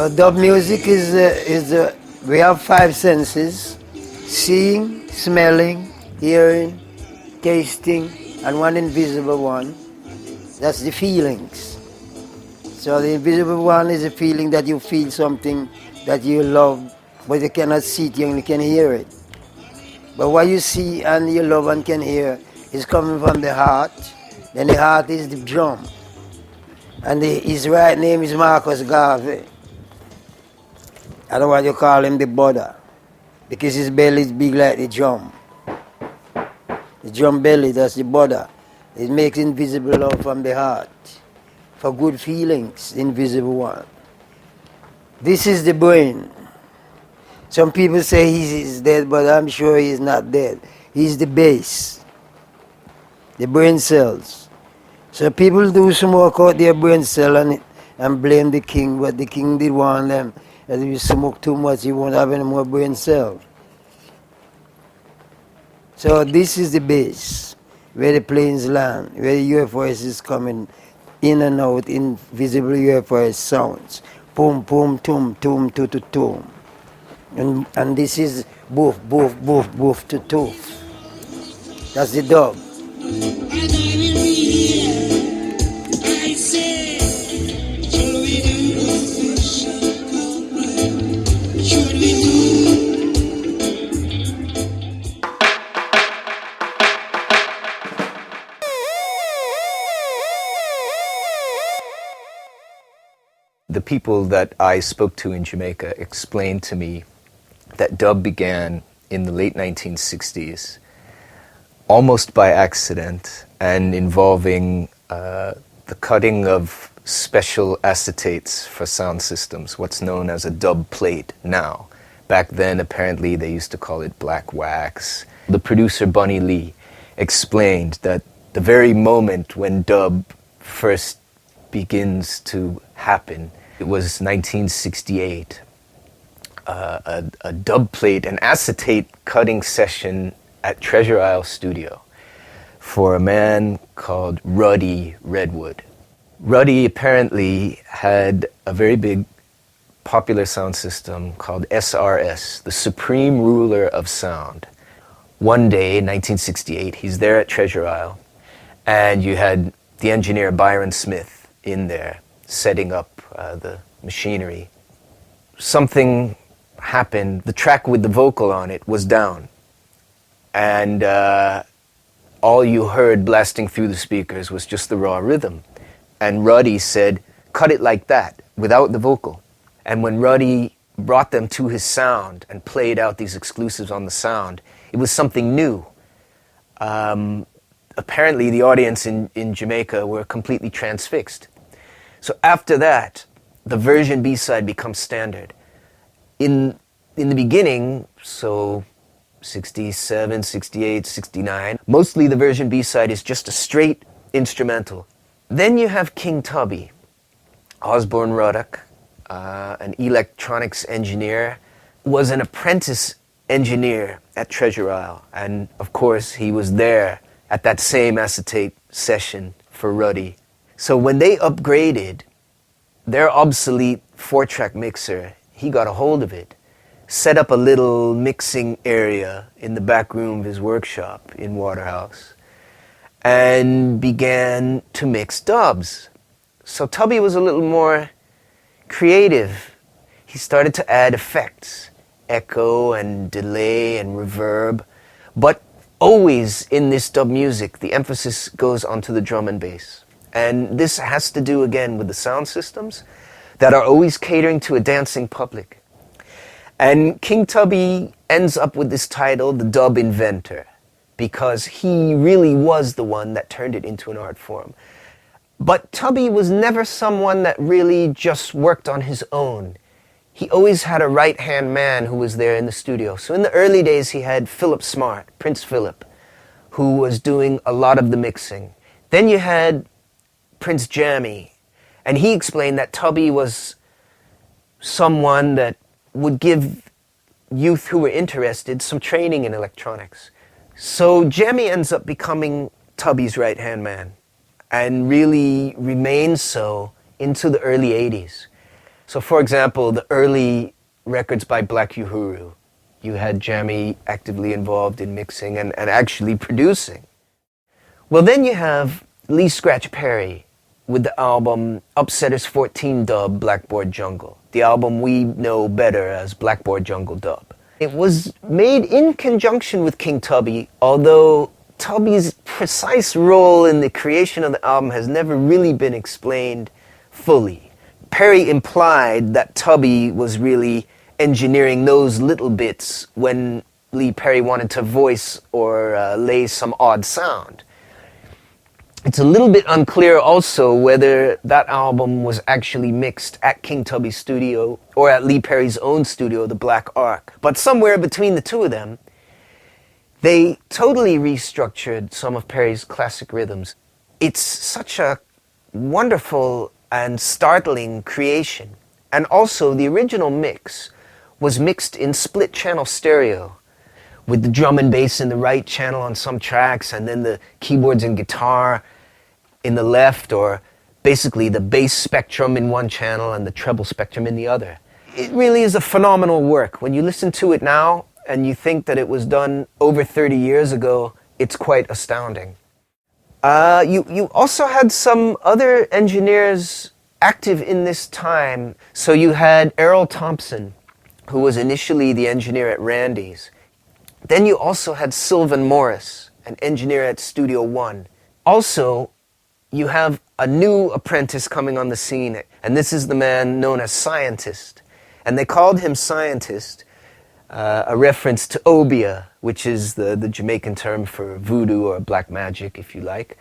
Dub music we have five senses: seeing, smelling, hearing, tasting, and one invisible one. That's the feelings. So the invisible one is a feeling that you feel something that you love, but you cannot see it, you only can hear it. But what you see and you love and can hear is coming from the heart. Then the heart is the drum. And his right name is Marcus Garvey. I don't know what you call him, the Buddha, because his belly is big like the drum. The drum belly, that's the Buddha. It makes invisible love from the heart. For good feelings, the invisible one. This is the brain. Some people say he's dead, but I'm sure he's not dead. He's the base. The brain cells. So people do smoke out their brain cell and blame the king, but the king did warn them that if you smoke too much, you won't have any more brain cells. So this is the base, where the planes land, where the UFOs is coming in and out, invisible UFOs sounds. Boom, boom, tum, tum, tu, tu, tum. And this is boof, boof, boof, boof, to toof. That's the dub. The people that I spoke to in Jamaica explained to me that dub began in the late 1960s, almost by accident, and involving the cutting of special acetates for sound systems, what's known as a dub plate now. Back then, apparently, they used to call it black wax. The producer, Bunny Lee, explained that the very moment when dub first begins to happen, it was 1968. A dub plate, an acetate cutting session at Treasure Isle Studio for a man called Ruddy Redwood. Ruddy apparently had a very big popular sound system called SRS, the Supreme Ruler of Sound. One day in 1968, he's there at Treasure Isle, and you had the engineer Byron Smith in there setting up the machinery. Something happened. The track with the vocal on it was down, and all you heard blasting through the speakers was just the raw rhythm. And Ruddy said, cut it like that, without the vocal. And when Ruddy brought them to his sound and played out these exclusives on the sound, it was something new. Apparently the audience in Jamaica were completely transfixed. So after that, the version B-side becomes standard. In the beginning, so 67, 68, 69, mostly the version B-side is just a straight instrumental. Then you have King Tubby, Osborne Ruddock, an electronics engineer, was an apprentice engineer at Treasure Isle. And of course, he was there at that same acetate session for Ruddy. So when they upgraded their obsolete 4-track mixer, he got a hold of it, set up a little mixing area in the back room of his workshop in Waterhouse, and began to mix dubs. So Tubby was a little more creative. He started to add effects, echo and delay and reverb, but always in this dub music, the emphasis goes onto the drum and bass. And this has to do again with the sound systems that are always catering to a dancing public. And King Tubby ends up with this title, the Dub Inventor, because he really was the one that turned it into an art form. But Tubby was never someone that really just worked on his own. He always had a right-hand man who was there in the studio. So in the early days, he had Philip Smart, Prince Philip, who was doing a lot of the mixing. Then you had Prince Jammy, and he explained that Tubby was someone that would give youth who were interested some training in electronics. So Jammy ends up becoming Tubby's right-hand man, and really remains so into the early 80s. So for example, the early records by Black Uhuru, you had Jammy actively involved in mixing and actually producing. Well, then you have Lee Scratch Perry with the album Upsetters 14 Dub Blackboard Jungle, the album we know better as Blackboard Jungle Dub. It was made in conjunction with King Tubby, although Tubby's precise role in the creation of the album has never really been explained fully. Perry implied that Tubby was really engineering those little bits when Lee Perry wanted to voice or lay some odd sound. It's a little bit unclear also whether that album was actually mixed at King Tubby's studio or at Lee Perry's own studio, the Black Ark. But somewhere between the two of them, they totally restructured some of Perry's classic rhythms. It's such a wonderful and startling creation. And also, the original mix was mixed in split-channel stereo, with the drum and bass in the right channel on some tracks, and then the keyboards and guitar in the left, or basically the bass spectrum in one channel and the treble spectrum in the other. It really is a phenomenal work. When you listen to it now and you think that it was done over 30 years ago, it's quite astounding. You also had some other engineers active in this time. So you had Errol Thompson, who was initially the engineer at Randy's. Then you also had Sylvan Morris, an engineer at Studio One. Also, you have a new apprentice coming on the scene, and this is the man known as Scientist. And they called him Scientist, a reference to Obia, which is the Jamaican term for voodoo or black magic, if you like.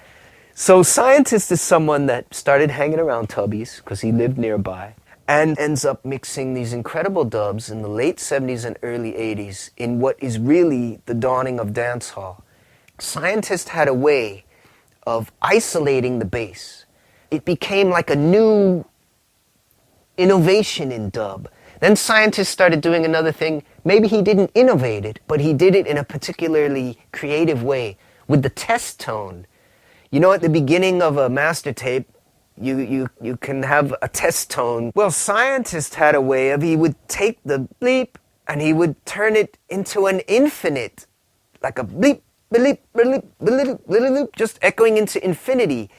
So Scientist is someone that started hanging around Tubby's, because he lived nearby, and ends up mixing these incredible dubs in the late 70s and early 80s in what is really the dawning of dancehall. Scientist had a way of isolating the bass. It became like a new innovation in dub. Then Scientist started doing another thing. Maybe he didn't innovate it, but he did it in a particularly creative way with the test tone. You know, at the beginning of a master tape, you can have a test tone. Well, Scientist had a way of, he would take the bleep and he would turn it into an infinite, like a bleep, bleep, bleep, bleep, bleep, bleep, just echoing into infinity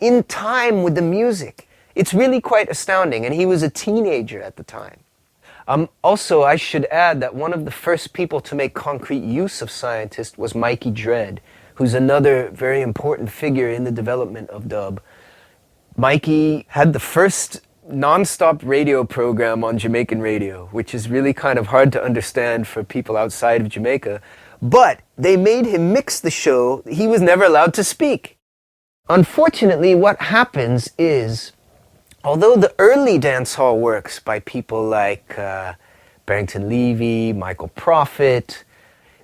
in time with the music. It's really quite astounding, and he was a teenager at the time. Also, I should add that one of the first people to make concrete use of Scientist was Mikey Dread, who's another very important figure in the development of dub. Mikey had the first non-stop radio program on Jamaican radio, which is really kind of hard to understand for people outside of Jamaica. But they made him mix the show. He was never allowed to speak. Unfortunately, what happens is, although the early dancehall works by people like Barrington Levy, Michael Prophet,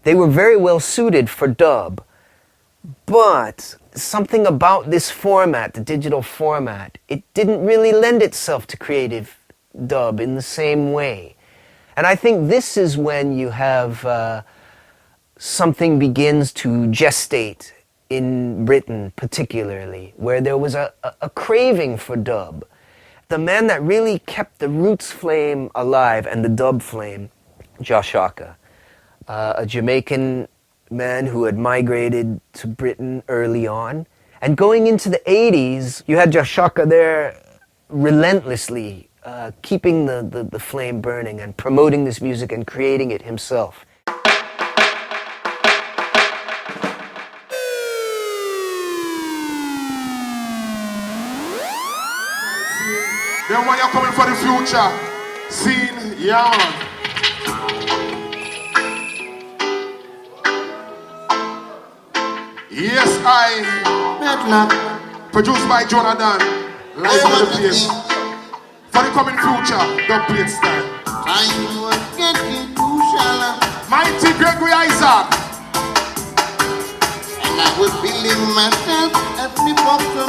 they were very well suited for dub. But something about this format, the digital format, it didn't really lend itself to creative dub in the same way. And I think this is when you have something begins to gestate in Britain particularly, where there was a craving for dub. The man that really kept the roots flame alive and the dub flame, Josh Aka, a Jamaican man who had migrated to Britain early on. And going into the 80s, you had Josh Aka there relentlessly keeping the flame burning and promoting this music and creating it himself. Then when you're coming for the future, scene, yeah. Yes, I, Bedlock, produced by Jonathan, live on the place. For the coming future, dub plate style. I was getting too shallow, Mighty Gregory Isaac. and I was feeling myself at the bottom.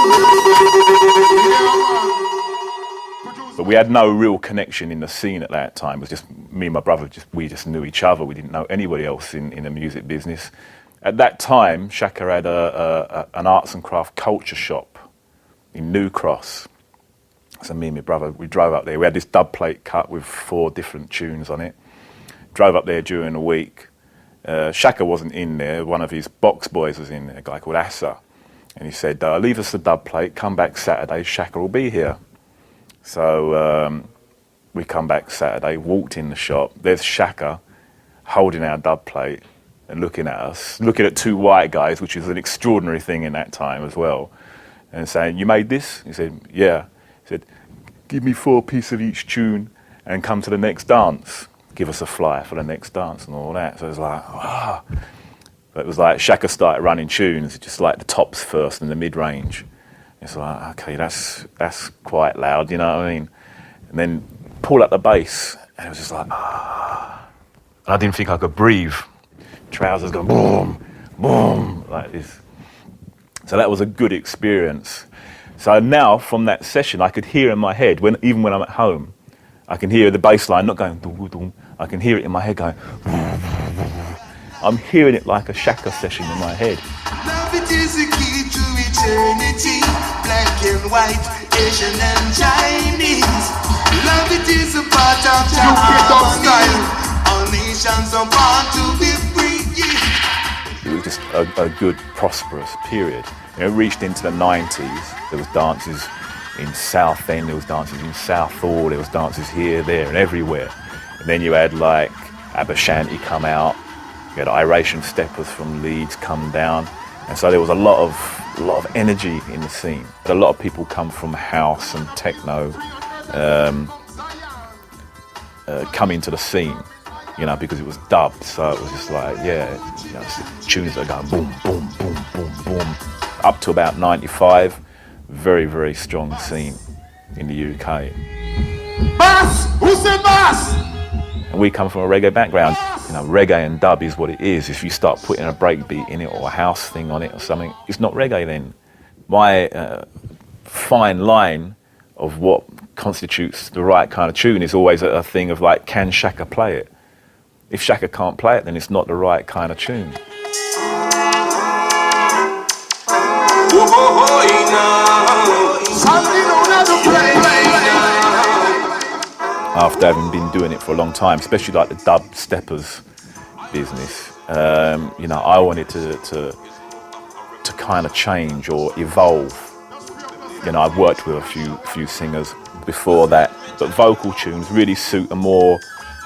Yeah, man. But we had no real connection in the scene at that time. It was just me and my brother, we just knew each other. We didn't know anybody else in the music business. At that time, Shaka had an arts and craft culture shop in New Cross. So me and my brother, we drove up there. We had this dub plate cut with 4 different tunes on it. Drove up there during the week. Shaka wasn't in there. One of his box boys was in there, a guy called Asa. And he said, leave us the dub plate, come back Saturday, Shaka will be here. So we come back Saturday, walked in the shop. There's Shaka holding our dub plate and looking at us, looking at 2 white guys, which is an extraordinary thing in that time as well, and saying, "You made this?" He said, "Yeah." He said, "Give me 4 pieces of each tune and come to the next dance. Give us a flyer for the next dance," and all that. So it was like, ah. But it was like Shaka started running tunes, just like the tops first and the mid-range. It's like, okay, that's quite loud, you know what I mean? And then pull up the bass, and it was just like, ah. And I didn't think I could breathe. Trousers going boom, boom, like this. So that was a good experience. So now, from that session, I could hear in my head, even when I'm at home, I can hear the bass line not going dum dum. I can hear it in my head going. I'm hearing it like a Shaka session in my head. Love it is the key to eternity. Black and white, Asian and Chinese. Love it is a part of the harmony. All nations are born to be free. It was just a good, prosperous period. You know, it reached into the 90s. There was dances in Southend, there was dances in Southall, there was dances here, there, and everywhere. And then you had like Abashanti come out. You had Iration steppers from Leeds come down, and so there was a lot of energy in the scene. A lot of people come from house and techno, come into the scene, you know, because it was dubbed. So it was just like, yeah, you know, tunes that are going boom, boom, boom, boom, boom, up to about '95. Very, very strong scene in the UK. Bass! Who said bass? And we come from a reggae background. You know, reggae and dub is what it is. If you start putting a breakbeat in it or a house thing on it or something, it's not reggae then. My fine line of what constitutes the right kind of tune is always a thing of like, can Shaka play it? If Shaka can't play it, then it's not the right kind of tune. After having been doing it for a long time, especially like the dub steppers business, you know, I wanted to kind of change or evolve. You know, I've worked with a few singers before that, but vocal tunes really suit a more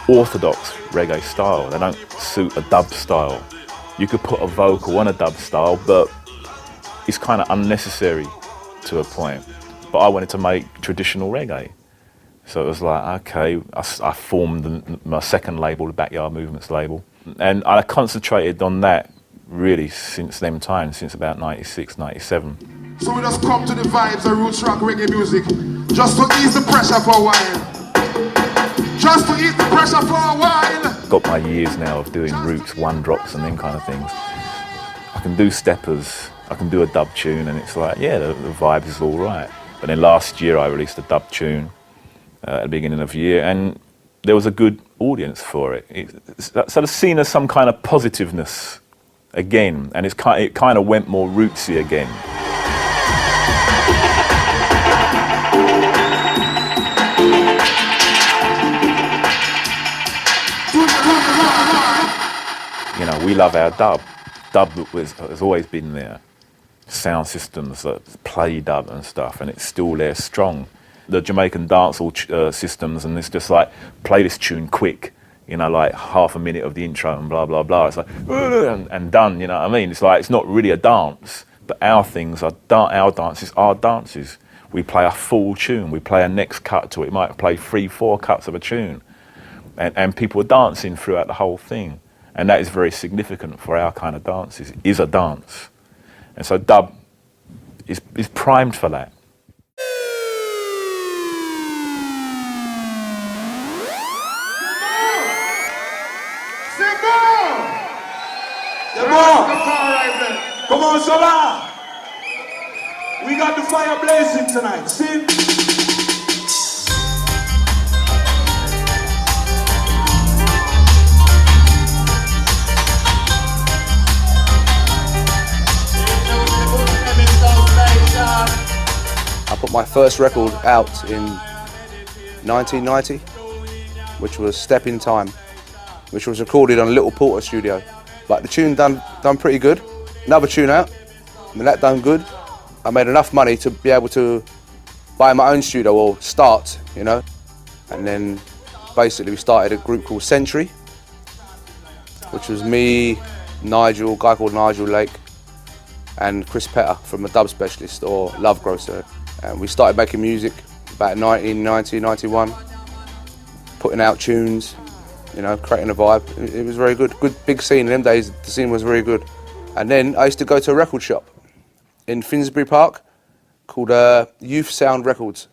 orthodox reggae style. They don't suit a dub style. You could put a vocal on a dub style, but it's kind of unnecessary to a point. But I wanted to make traditional reggae. So it was like, okay, I formed my second label, the Backyard Movements label. And I concentrated on that really since them times, since about 96, 97. So we just come to the vibes of roots rock reggae music, just to ease the pressure for a while. Just to ease the pressure for a while. Got my years now of doing roots, one drops and them kind of things. I can do steppers, I can do a dub tune, and it's like, yeah, the vibe is all right. But then last year I released a dub tune at the beginning of the year, and there was a good audience for it. So the scene has some kind of positiveness again, and it kind of went more rootsy again. You know, we love our dub. Dub has always been there. Sound systems that play dub and stuff, and it's still there strong. The Jamaican dancehall systems, and it's just like, play this tune quick, you know, like half a minute of the intro and blah, blah, blah. It's like, and done, you know what I mean? It's like, it's not really a dance, but our things are, our dances are dances. We play a full tune, we play a next cut to it. We might play 3-4 cuts of a tune. And people are dancing throughout the whole thing. And that is very significant for our kind of dances. It is a dance. And so dub is primed for that. Come on, Sola. We got the fire blazing tonight. See? I put put my first record out in 1990, which was Step in Time, which was recorded on Little Porter Studio. But the tune done pretty good. Another tune out, and that done good. I made enough money to be able to buy my own studio, or start, you know. And then basically we started a group called Century, which was me, Nigel, a guy called Nigel Lake, and Chris Petter from a Dub Specialist, or Love Grocer. And we started making music about 1990, 91, putting out tunes, you know, creating a vibe. It was very good. Good big scene in them days. The scene was very good. And then I used to go to a record shop in Finsbury Park called Youth Sound Records.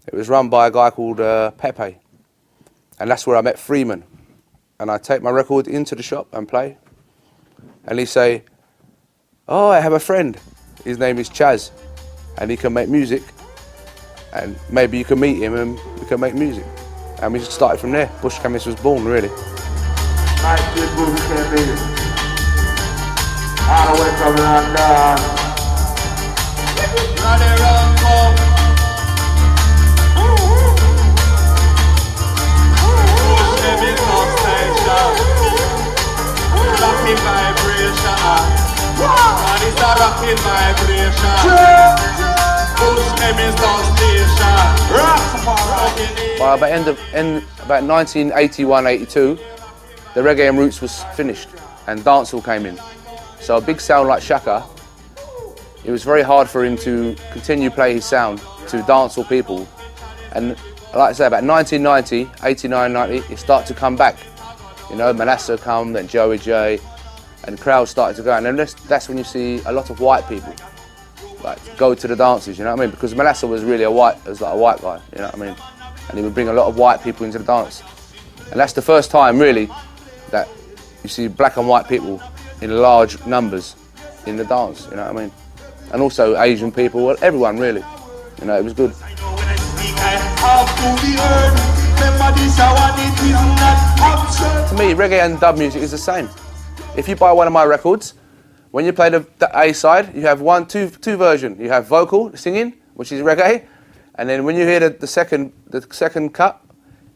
It was run by a guy called Pepe. And that's where I met Freeman. And I'd take my record into the shop and play. And he'd say, "Oh, I have a friend. His name is Chaz. And he can make music. And maybe you can meet him and we can make music." And we just started from there. Bush Chemist was born, really. Nice big Bush Chemist. All the way from London. Run around, come. Bush Chemist on station. Rocking vibration. And it's a rocking vibration. Bush Chemist on station. Rastafari. By about 1981-82, the reggae and roots was finished and dancehall came in. So a big sound like Shaka, it was very hard for him to continue play his sound to dancehall people. And like I say, about 1990, 89, 90, it started to come back. You know, Manasseh come, then Joey J, and crowds started to go. And then that's when you see a lot of white people like go to the dances, you know what I mean? Because Manasseh was really a white guy, you know what I mean? And he would bring a lot of white people into the dance. And that's the first time, really, that you see black and white people in large numbers in the dance, you know what I mean? And also Asian people, well, everyone really. You know, it was good. To me, reggae and dub music is the same. If you buy one of my records, when you play the A side, you have two versions. You have vocal, singing, which is reggae, and then when you hear the second cut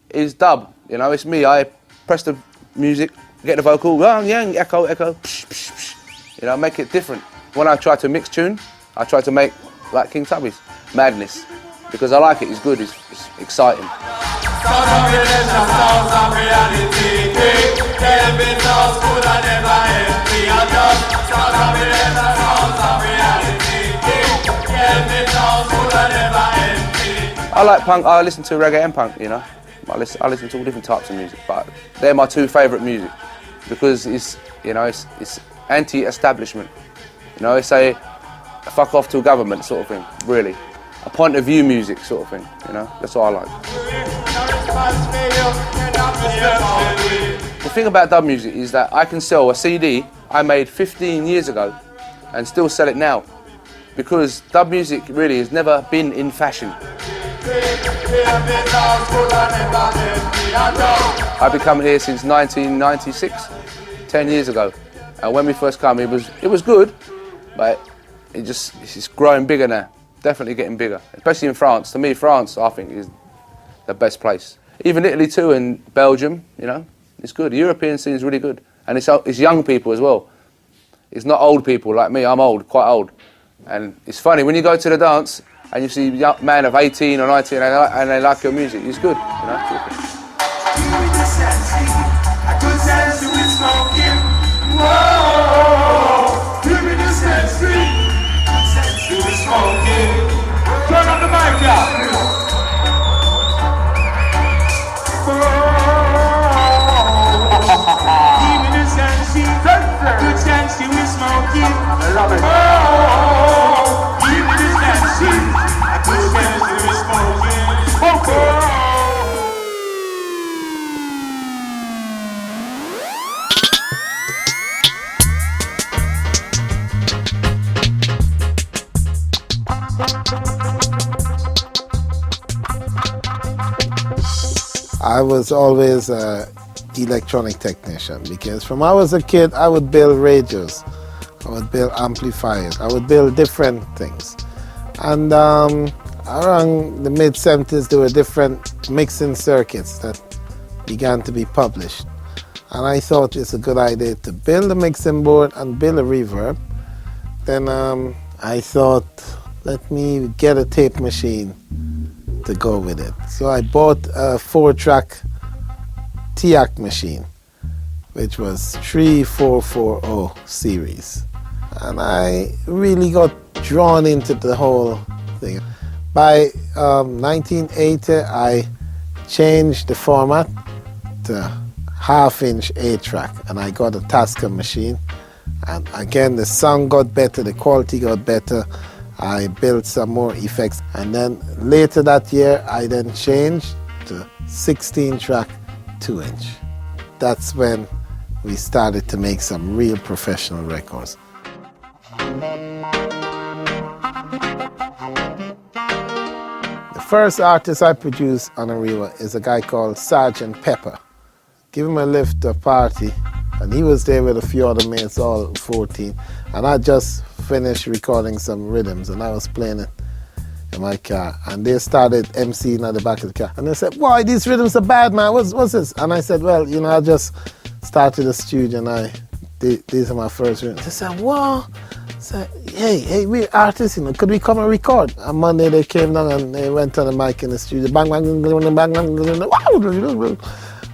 is dub. You know, it's me. I press the music, get the vocal, yang, echo, psh, psh, psh. You know, make it different. When I try to mix tune, I try to make like King Tubby's, madness, because I like it. It's good. It's exciting. I like punk. I listen to reggae and punk. You know, I listen to all different types of music, but they're my two favourite music because it's anti-establishment. You know, it's a fuck off to a government sort of thing. Really, a point of view music sort of thing. You know, that's what I like. The thing about dub music is that I can sell a CD I made 15 years ago and still sell it now, because dub music really has never been in fashion. I've been coming here since 1996, 10 years ago. And when we first came, it was good, but it's just growing bigger now. Definitely getting bigger, especially in France. To me, France, I think, is the best place. Even Italy too, and Belgium, you know, it's good. The European scene is really good. And it's young people as well. It's not old people like me. I'm old, quite old. And it's funny, when you go to the dance and you see a young man of 18 or 19 and they like your music, it's good, you know. Turn on the mic, y'all. Good chance you will smoke it. I love it. Oh, give me this dancing. Good chance you will smoke it. Smoke it. I was always an electronic technician because from when I was a kid, I would build radios, I would build amplifiers, I would build different things. And Around the mid-70s, there were different mixing circuits that began to be published. And I thought it's a good idea to build a mixing board and build a reverb. Then I thought, let me get a tape machine to go with it. So I bought a 4-track TIAC machine, which was 3440 series. And I really got drawn into the whole thing. By 1980, I changed the format to half-inch 8-track, and I got a Tascam machine. And again, the sound got better, the quality got better. I built some more effects. And then later that year, I then changed to 16-track 2-inch. That's when we started to make some real professional records. The first artist I produced on Arriva is a guy called Sgt. Pepper. Give him a lift to a party, and he was there with a few other mates, all 14. And I just finished recording some rhythms, and I was playing it in my car. And they started emceeing at the back of the car. And they said, "Why, these rhythms are bad, man. What's this?" And I said, "Well, you know, I just started a studio, and these are my first rhythms." They said, "What?" I said, hey, we're artists, you know, could we come and record? On Monday they came down and they went on the mic in the studio, bang, bang, bang, bang, bang.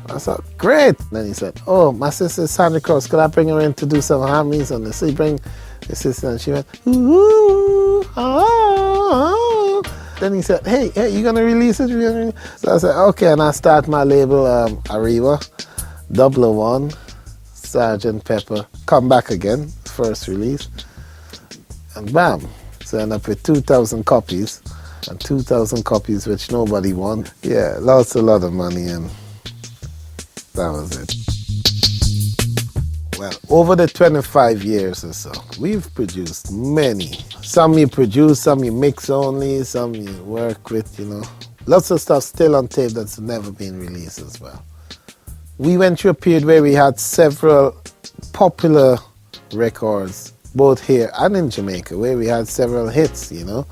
I said, great. Then he said, "Oh, my sister Sandra Cross, could I bring her in to do some harmonies on this?" So he bring his sister and she went, ooh, ah, ah. Then he said, hey, you gonna release it? So I said, okay, and I start my label, Arriva, 001, Sgt. Pepper, Come Back Again, first release. And bam, so I end up with 2,000 copies, and 2,000 copies which nobody won. Yeah, lost a lot of money, and that was it. Well, over the 25 years or so, we've produced many. Some you produce, some you mix only, some you work with, you know. Lots of stuff still on tape that's never been released as well. We went through a period where we had several popular records, both here and in Jamaica, where we had several hits, you know.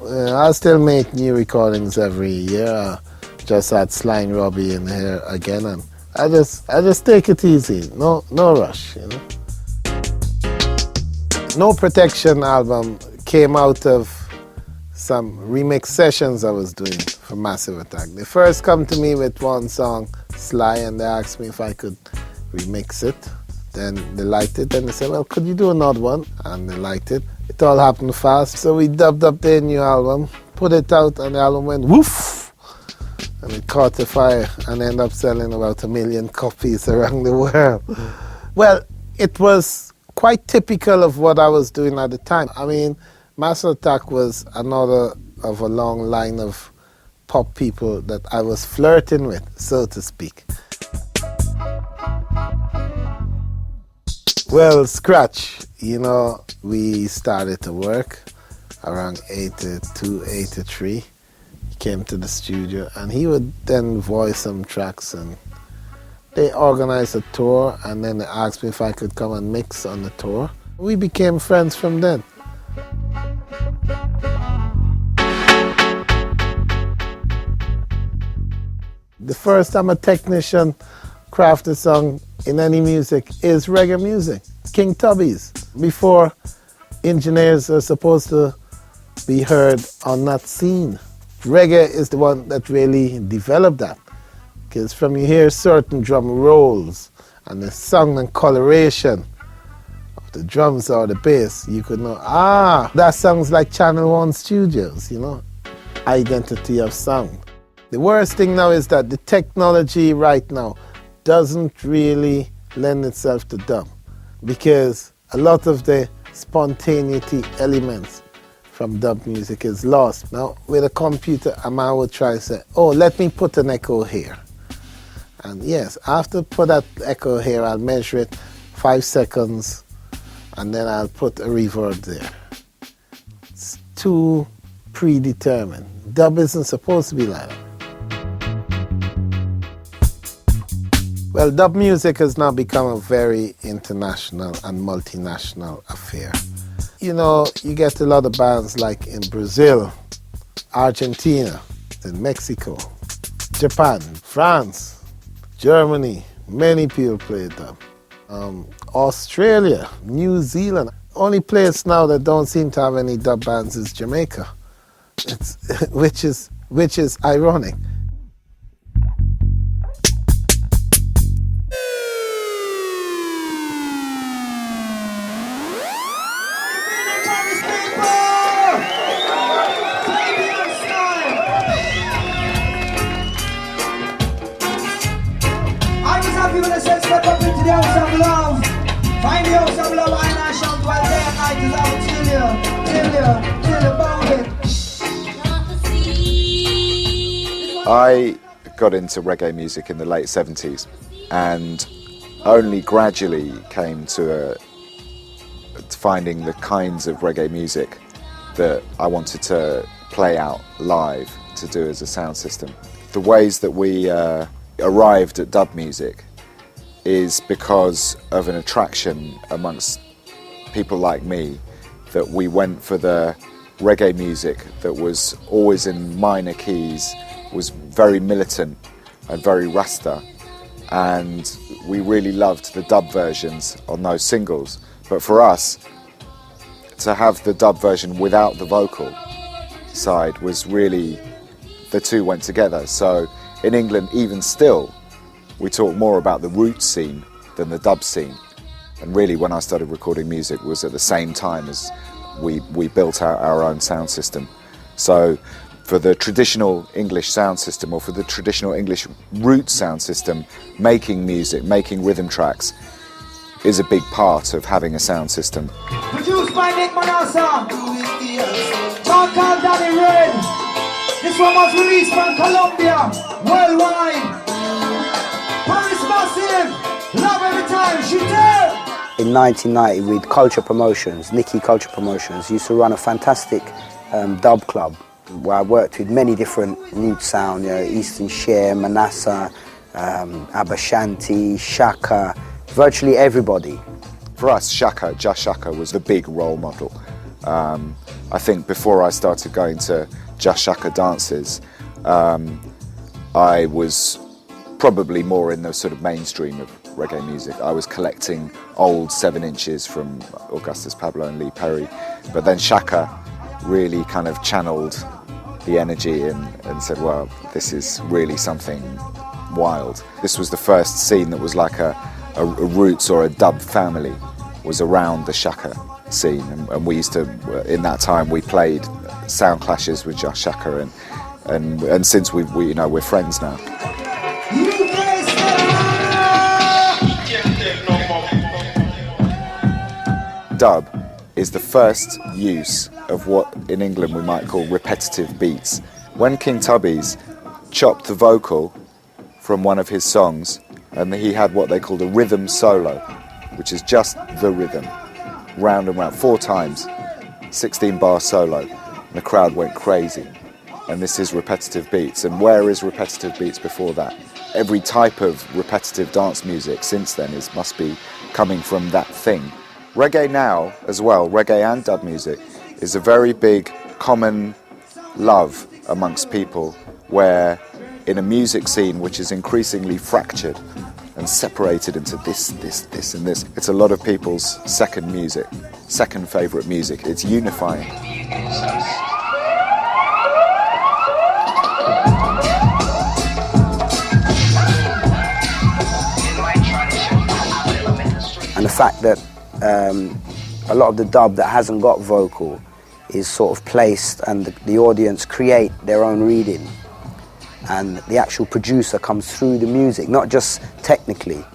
I still make new recordings every year. Just had Sly and Robbie in here again, and I just take it easy, no rush, you know. No Protection album came out of some remix sessions I was doing for Massive Attack. They first come to me with one song, Sly, and they asked me if I could remix it. Then they liked it, and they said, well, could you do another one? And they liked it. It all happened fast, so we dubbed up their new album, put it out, and the album went woof! And it caught a fire and ended up selling about 1 million copies around the world. Well, it was quite typical of what I was doing at the time. I mean, Massive Attack was another of a long line of pop people that I was flirting with, so to speak. Well, Scratch, you know, we started to work around 82, 83. He came to the studio and he would then voice some tracks, and they organized a tour, and then they asked me if I could come and mix on the tour. We became friends from then. The first time a technician crafted a song in any music is reggae music. King Tubby's. Before, engineers are supposed to be heard on that scene. Reggae is the one that really developed that. Because from you hear certain drum rolls and the sound and coloration of the drums or the bass, you could know, that sounds like Channel One Studios, you know. Identity of sound. The worst thing now is that the technology right now doesn't really lend itself to dub, because a lot of the spontaneity elements from dub music is lost. Now, with a computer, a man would try to say, oh, let me put an echo here. And yes, after put that echo here, I'll measure it 5 seconds, and then I'll put a reverb there. It's too predetermined. Dub isn't supposed to be like that. Well, dub music has now become a very international and multinational affair. You know, you get a lot of bands like in Brazil, Argentina, then Mexico, Japan, France, Germany, many people play dub. Australia, New Zealand. Only place now that don't seem to have any dub bands is Jamaica, which is ironic. Step up into the house of love. Find the house of love and I shout while day and night is out till you bound it. I got into reggae music in the late 70s and only gradually came to finding the kinds of reggae music that I wanted to play out live to do as a sound system. The ways that we arrived at dub music is because of an attraction amongst people like me, that we went for the reggae music that was always in minor keys, was very militant and very Rasta, and we really loved the dub versions on those singles. But for us, to have the dub version without the vocal side was really, the two went together. So in England, even still, we talk more about the roots scene than the dub scene. And really, when I started recording music was at the same time as we built out our own sound system. So for the traditional English sound system, or for the traditional English root sound system, making music, making rhythm tracks is a big part of having a sound system. Produced by Nick Manassa, song called Danny Red. This one was released from Colombia, worldwide. Paris Massive, love every time, she did. In 1990, with Culture Promotions, Nicky Culture Promotions, used to run a fantastic dub club where I worked with many different root sound, Eastern Share, Manassa, Abashanti, Shaka, virtually everybody. For us, Shaka, Just Shaka was the big role model. I think before I started going to Just Shaka dances, I was probably more in the sort of mainstream of reggae music. I was collecting old 7 inches from Augustus Pablo and Lee Perry, but then Shaka really kind of channeled the energy and said, well, this is really something wild. This was the first scene that was like a roots or a dub family was around the Shaka scene, and we used to, in that time, we played sound clashes with Just Shaka, and since we're friends now. Dub is the first use of what in England we might call repetitive beats. When King Tubby's chopped the vocal from one of his songs, and he had what they called a rhythm solo, which is just the rhythm, round and round, 4 times, 16-bar solo, and the crowd went crazy. And this is repetitive beats. And where is repetitive beats before that? Every type of repetitive dance music since then must be coming from that thing. Reggae now, as well, reggae and dub music, is a very big common love amongst people, where in a music scene which is increasingly fractured and separated into this and this, it's a lot of people's second favourite music. It's unifying. And the fact that a lot of the dub that hasn't got vocal is sort of placed, and the audience create their own reading, and the actual producer comes through the music, not just technically,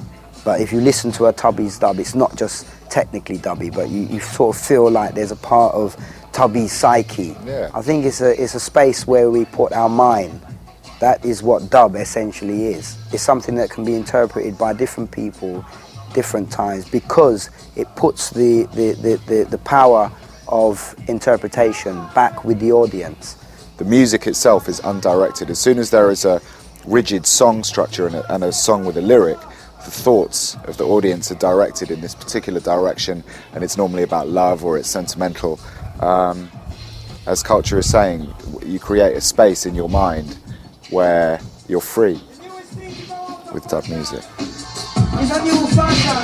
but if you listen to a Tubby's dub, it's not just technically dubby, but you sort of feel like there's a part of Tubby's psyche. Yeah. I think it's a space where we put our mind. That is what dub essentially is. It's something that can be interpreted by different people, different times, because it puts the power of interpretation back with the audience. The music itself is undirected. As soon as there is a rigid song structure and a song with a lyric, the thoughts of the audience are directed in this particular direction, and it's normally about love or it's sentimental. as Culture is saying, you create a space in your mind where you're free with dub music. It's a new fashion.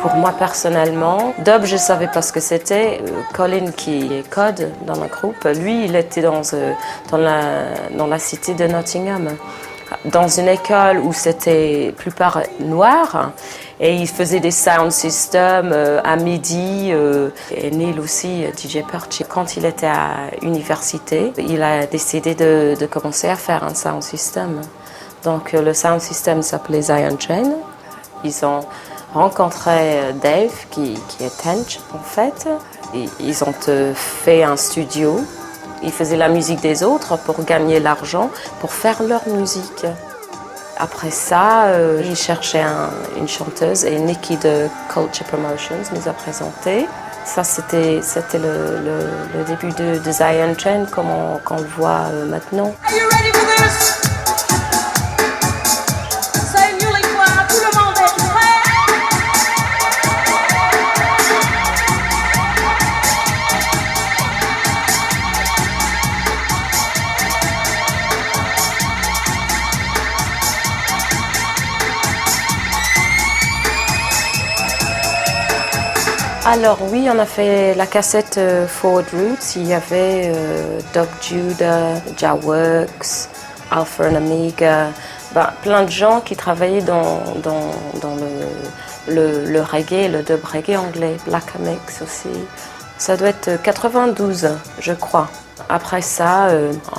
Pour moi personnellement, dub je savais pas ce que c'était. Colin qui est code dans le groupe, lui il était dans la cité de Nottingham, dans une école où c'était plupart noir et il faisait des sound systems à midi. Et Neil aussi, DJ Perch, quand il était à l'université, il a décidé de commencer à faire un sound system. Donc le sound system s'appelait Zion Train. Ils ont rencontré Dave, qui est Tench en fait. Ils ont fait un studio. Ils faisaient la musique des autres pour gagner l'argent, pour faire leur musique. Après ça, ils cherchaient une chanteuse et Nikki de Culture Promotions nous a présenté. Ça, c'était le début de Zion Train, comme on le voit maintenant. Are you ready for this? Alors oui, on a fait la cassette Forward Roots. Il y avait Dub Judah, Jaworks, Alpha and Omega, plein de gens qui travaillaient dans le reggae, le dub reggae anglais, Black Mix aussi. Ça doit être 92, je crois. Après ça,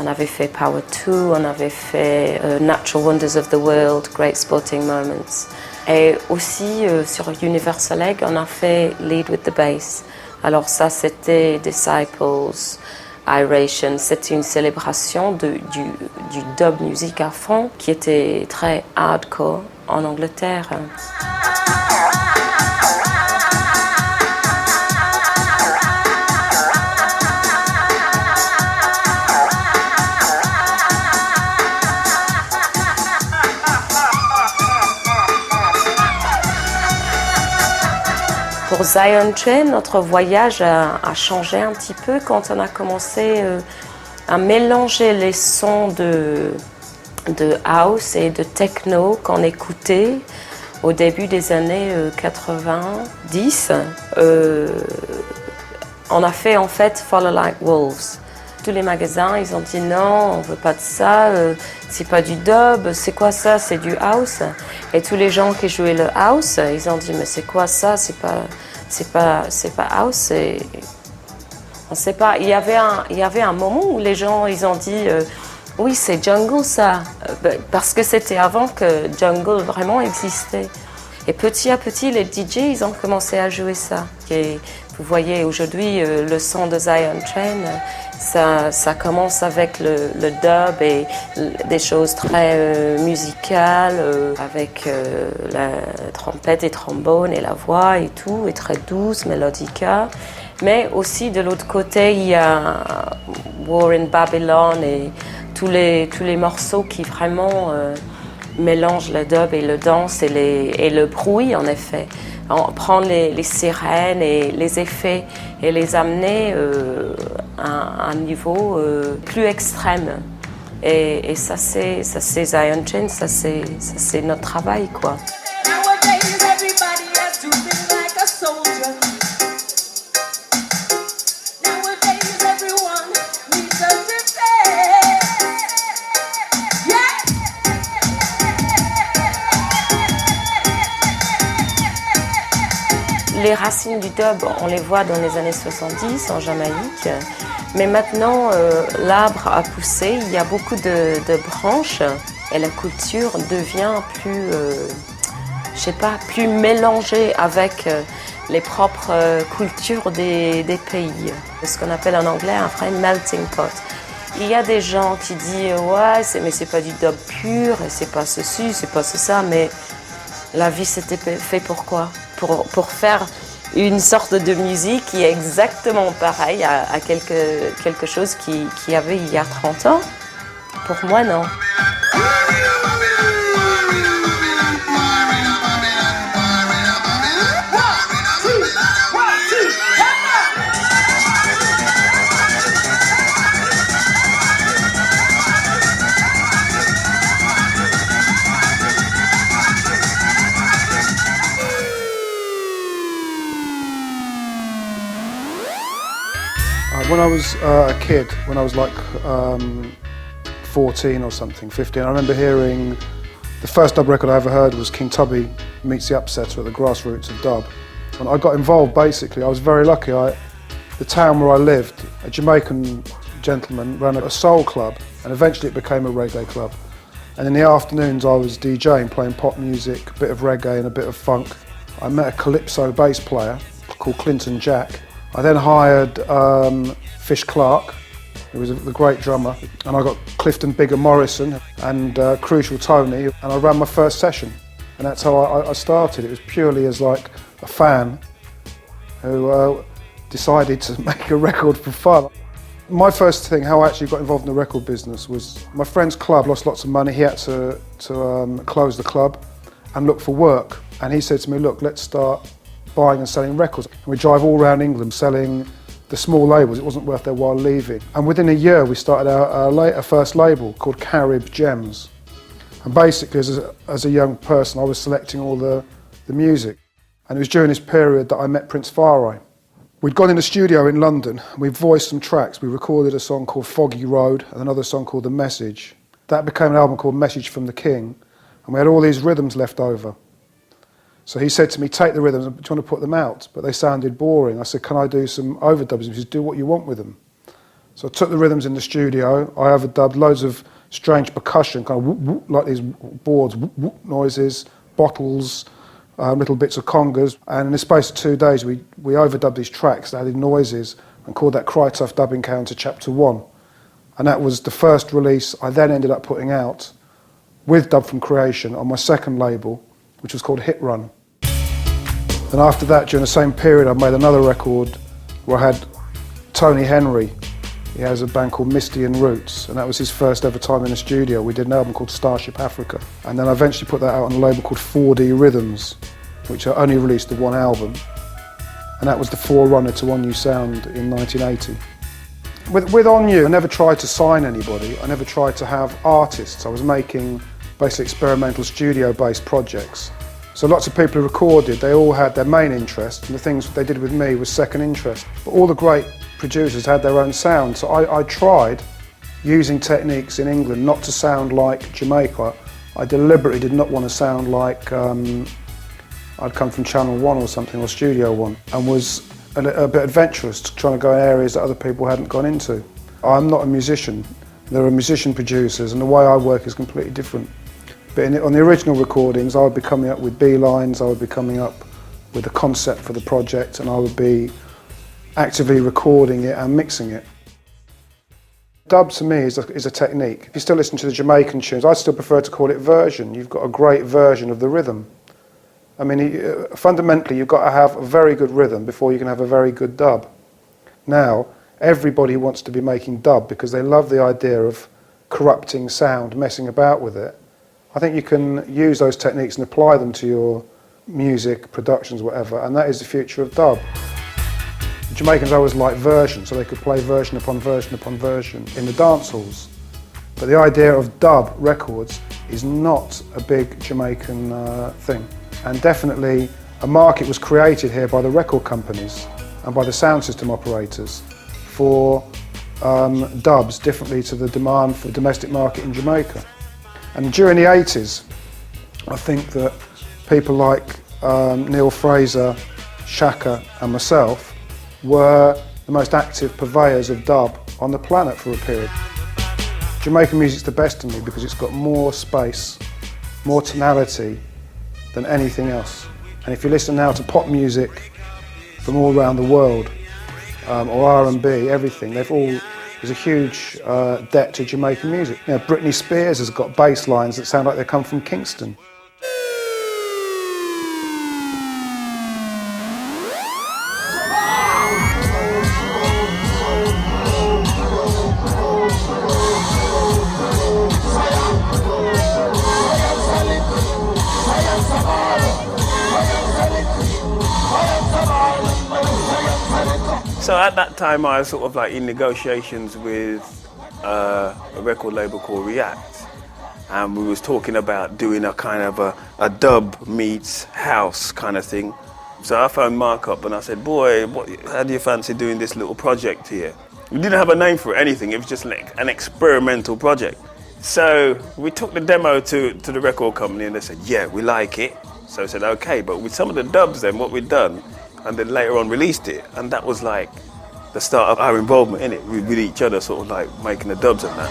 on avait fait Power 2, on avait fait Natural Wonders of the World, Great Sporting Moments. Et aussi sur Universal Egg, on a fait Lead with the Bass. Alors ça, c'était Disciples, Iration. C'était une célébration du dub music à fond qui était très hardcore en Angleterre. Pour Zion Train, notre voyage a changé un petit peu quand on a commencé à mélanger les sons de house et de techno qu'on écoutait au début des années 90. On a fait en fait Follow Like Wolves. Tous les magasins, ils ont dit non, on veut pas de ça, c'est pas du dub, c'est quoi ça, c'est du house. Et tous les gens qui jouaient le house, ils ont dit mais c'est quoi ça, c'est pas house, on sait pas. Il y avait un moment où les gens, ils ont dit oui c'est jungle ça, parce que c'était avant que jungle vraiment existait. Et petit à petit, les DJ, ils ont commencé à jouer ça. Et vous voyez aujourd'hui le son de Zion Train, ça commence avec le dub et des choses très musicales, avec la trompette et trombone et la voix et tout, et très douce, mélodica. Mais aussi de l'autre côté, il y a War in Babylon et tous les morceaux qui vraiment mélange le dub et le dance et le bruit en effet. On prend les sirènes et les effets et les amener à un niveau plus extrême. Et ça c'est Zion Train, ça c'est notre travail quoi. Les racines du dub, on les voit dans les années 70 en Jamaïque, mais maintenant l'arbre a poussé, il y a beaucoup de branches et la culture devient plus mélangée avec les propres cultures des pays. Ce qu'on appelle en anglais un vrai melting pot. Il y a des gens qui disent ouais, mais c'est pas du dub pur, et c'est pas ceci, c'est pas ça, mais la vie c'était fait pour quoi? Pour faire une sorte de musique qui est exactement pareille à quelque chose qu'il y avait il y a 30 ans. Pour moi, non. When I was a kid, when I was like 14 or something, 15, I remember hearing the first dub record I ever heard was King Tubby Meets the Upsetter at the grassroots of dub. And I got involved basically, I was very lucky. The town where I lived, a Jamaican gentleman ran a soul club and eventually it became a reggae club. And in the afternoons I was DJing, playing pop music, a bit of reggae and a bit of funk. I met a calypso bass player called Clinton Jack. I then hired Fish Clark, who was the great drummer, and I got Clifton Bigger Morrison and Crucial Tony, and I ran my first session. And that's how I started. It was purely as like a fan who decided to make a record for fun. My first thing, how I actually got involved in the record business, was my friend's club lost lots of money. He had to close the club and look for work. And he said to me, look, let's start buying and selling records. And we drive all around England selling the small labels. It wasn't worth their while leaving. And within a year we started our first label called Carib Gems. And basically as a young person I was selecting all the music. And it was during this period that I met Prince Farai. We'd gone in the studio in London, we voiced some tracks. We recorded a song called Foggy Road and another song called The Message. That became an album called Message from the King. And we had all these rhythms left over. So he said to me, take the rhythms, I'm trying to put them out, but they sounded boring. I said, can I do some overdubs? He said, do what you want with them. So I took the rhythms in the studio, I overdubbed loads of strange percussion, kind of whoop, whoop, like these boards, whoop, whoop noises, bottles, little bits of congas. And in the space of 2 days, we overdubbed these tracks that added noises and called that Cry Tough Dub Encounter Chapter 1. And that was the first release I then ended up putting out with Dub from Creation on my second label, which was called Hit Run. And after that, during the same period, I made another record where I had Tony Henry. He has a band called Misty and Roots, and that was his first ever time in the studio. We did an album called Starship Africa. And then I eventually put that out on a label called 4D Rhythms, which I only released the one album. And that was the forerunner to On You Sound in 1980. With On You, I never tried to sign anybody. I never tried to have artists. I was making basically experimental studio-based projects. So lots of people who recorded, they all had their main interest, and the things they did with me was second interest. But all the great producers had their own sound, so I tried using techniques in England not to sound like Jamaica. I deliberately did not want to sound like I'd come from Channel 1 or something, or Studio 1, and was a bit adventurous, trying to go in areas that other people hadn't gone into. I'm not a musician. There are musician producers, and the way I work is completely different. But on the original recordings, I would be coming up with B-lines, I would be coming up with a concept for the project, and I would be actively recording it and mixing it. Dub to me is a technique. If you still listen to the Jamaican tunes, I still prefer to call it version. You've got a great version of the rhythm. I mean, fundamentally, you've got to have a very good rhythm before you can have a very good dub. Now, everybody wants to be making dub because they love the idea of corrupting sound, messing about with it. I think you can use those techniques and apply them to your music, productions, whatever, and that is the future of dub. The Jamaicans always liked version, so they could play version upon version upon version in the dance halls. But the idea of dub records is not a big Jamaican thing. And definitely a market was created here by the record companies and by the sound system operators for dubs differently to the demand for the domestic market in Jamaica. And during the 80s, I think that people like Neil Fraser, Shaka and myself were the most active purveyors of dub on the planet for a period. Jamaican music's the best to me because it's got more space, more tonality than anything else. And if you listen now to pop music from all around the world, or R&B, everything, they've all There's a huge debt to Jamaican music. You know, Britney Spears has got bass lines that sound like they come from Kingston. So at that time I was sort of like in negotiations with a record label called React, and we was talking about doing a kind of a dub meets house kind of thing. So I phoned Mark up and I said, boy, how do you fancy doing this little project here? We didn't have a name for it, anything, it was just like an experimental project. So we took the demo to the record company and they said, yeah, we like it. So I said, okay, but with some of the dubs then, what we'd done, and then later on released it, and that was like the start of our involvement in it, with each other sort of like making the dubs and that.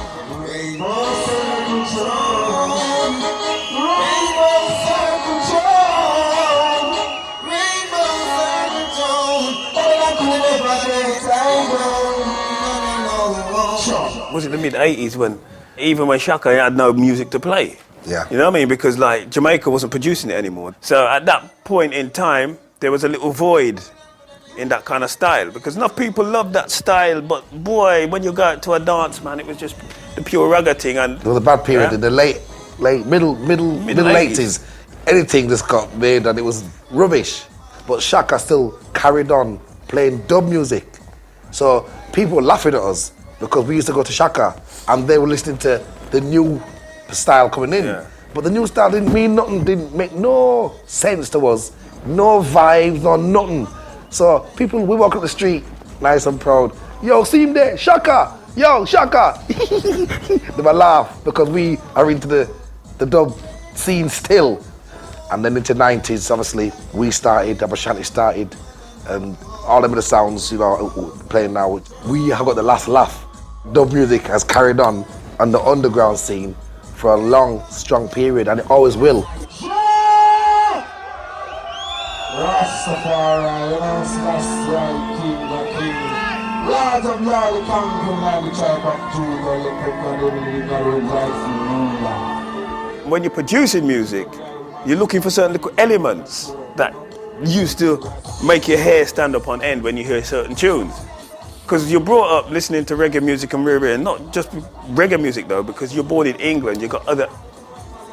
Was it the mid-80s when, even when Shaka had no music to play? Yeah. You know what I mean? Because like Jamaica wasn't producing it anymore. So at that point in time, there was a little void in that kind of style, because enough people loved that style, but boy, when you got to a dance, man, it was just the pure ragga thing. And there was a bad period in the middle 80s. Anything just got made and it was rubbish. But Shaka still carried on playing dub music. So people were laughing at us because we used to go to Shaka and they were listening to the new style coming in. Yeah. But the new style didn't mean nothing, didn't make no sense to us. No vibes, no nothing. So people, we walk up the street, nice and proud. Yo, see him there, Shaka! Yo, Shaka! They might laugh because we are into the dub scene still. And then into the 90s, obviously, we started, Abashanti started, and all them other sounds, you know, playing now. We have got the last laugh. Dub music has carried on the underground scene for a long, strong period, and it always will. Rastafari, you know, that's right, king of king. Lords of Lord, the conquering land, the tribe of Judah, the life. When you're producing music, you're looking for certain little elements that used to make your hair stand up on end when you hear certain tunes. Because you're brought up listening to reggae music and rare, not just reggae music though, because you're born in England, you've got other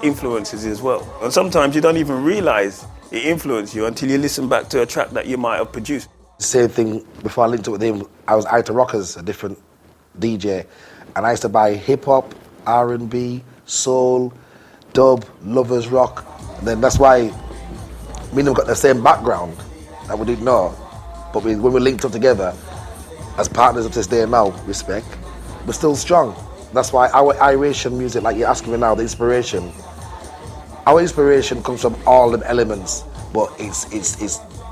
influences as well. And sometimes you don't even realize it influenced you until you listen back to a track that you might have produced. Same thing, before I linked up with him, I was Ita Rockers, a different DJ, and I used to buy hip-hop, R&B, soul, dub, lovers rock, and then that's why me and him got the same background that we didn't know, but when we linked up together, as partners up to this day now, respect, we're still strong. That's why our Irish music, like you're asking me now, the inspiration, our inspiration comes from all the elements, but it's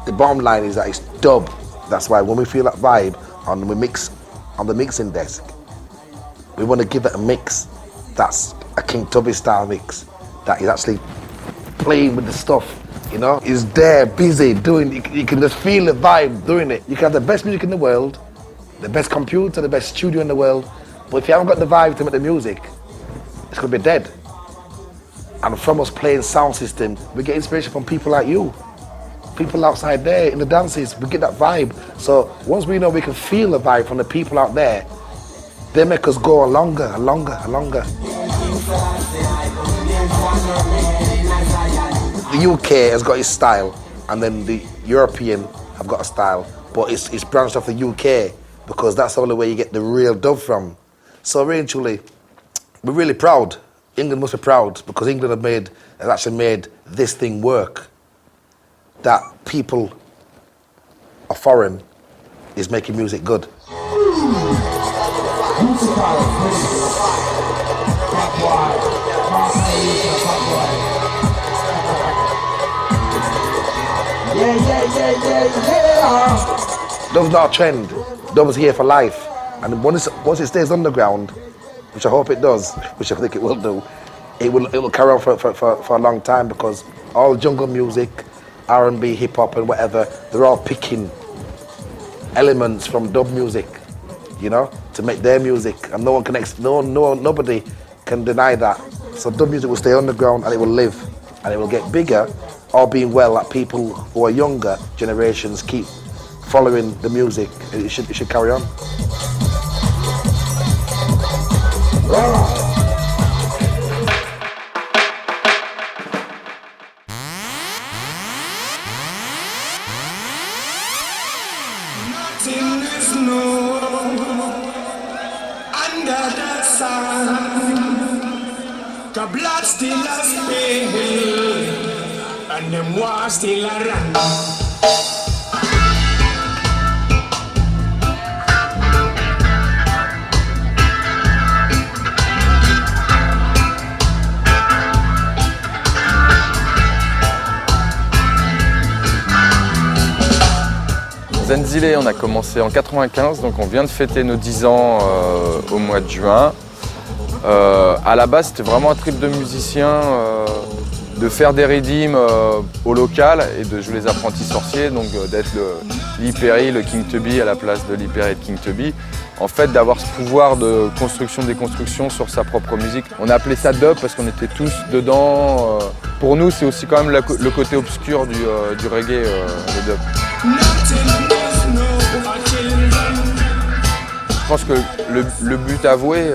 the bottom line is that it's dub. That's why when we feel that vibe on the mixing desk, we want to give it a mix that's a King Tubby style mix, that is actually playing with the stuff, you know? He's there, busy, doing, you can just feel the vibe doing it. You can have the best music in the world, the best computer, the best studio in the world, but if you haven't got the vibe to make the music, it's going to be dead. And from us playing sound system, we get inspiration from people like you. People outside there in the dances, we get that vibe. So once we know we can feel the vibe from the people out there, they make us go longer and longer and longer. The UK has got its style, and then the European have got a style, but it's branched off the UK because that's the only way you get the real dub from. So really, truly, we're really proud. England must be proud because England has actually made this thing work. That people are foreign is making music good. Dub's not a trend. Dub's here for life. And once it stays underground, which I hope it does, which I think it will do, it will carry on for a long time because all jungle music, R&B, hip-hop and whatever, they're all picking elements from dub music, you know, to make their music, and nobody can deny that. So dub music will stay underground and it will live, and it will get bigger, all being well that people who are younger generations keep following the music. It should carry on. Nothing is new under the sun. The blood still a spill, and them war still a run. Zenzile, on a commencé en 95, donc on vient de fêter nos 10 ans au mois de juin. À la base, c'était vraiment un trip de musiciens, de faire des redeems au local et de jouer les apprentis sorciers, donc d'être Lee Perry, le King Tubby à la place de Lee Perry et de King Tubby. En fait, d'avoir ce pouvoir de construction-déconstruction sur sa propre musique. On a appelé ça dub parce qu'on était tous dedans. Pour nous, c'est aussi quand même le côté obscur du reggae, le dub. Je pense que le but avoué,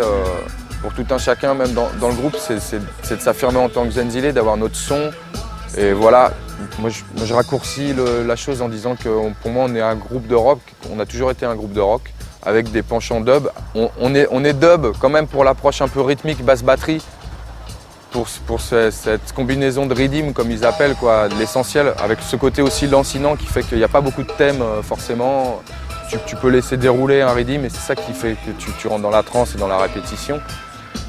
pour tout un chacun, même dans le groupe, c'est de s'affirmer en tant que Zenzile, d'avoir notre son. Et voilà, moi je raccourcis la chose en disant que pour moi on est un groupe de rock, on a toujours été un groupe de rock, avec des penchants dub. On est dub quand même pour l'approche un peu rythmique, basse batterie, pour cette combinaison de redeem comme ils appellent, quoi, l'essentiel, avec ce côté aussi lancinant qui fait qu'il n'y a pas beaucoup de thèmes forcément. Tu peux laisser dérouler un redeem et c'est ça qui fait que tu rentres dans la trance et dans la répétition.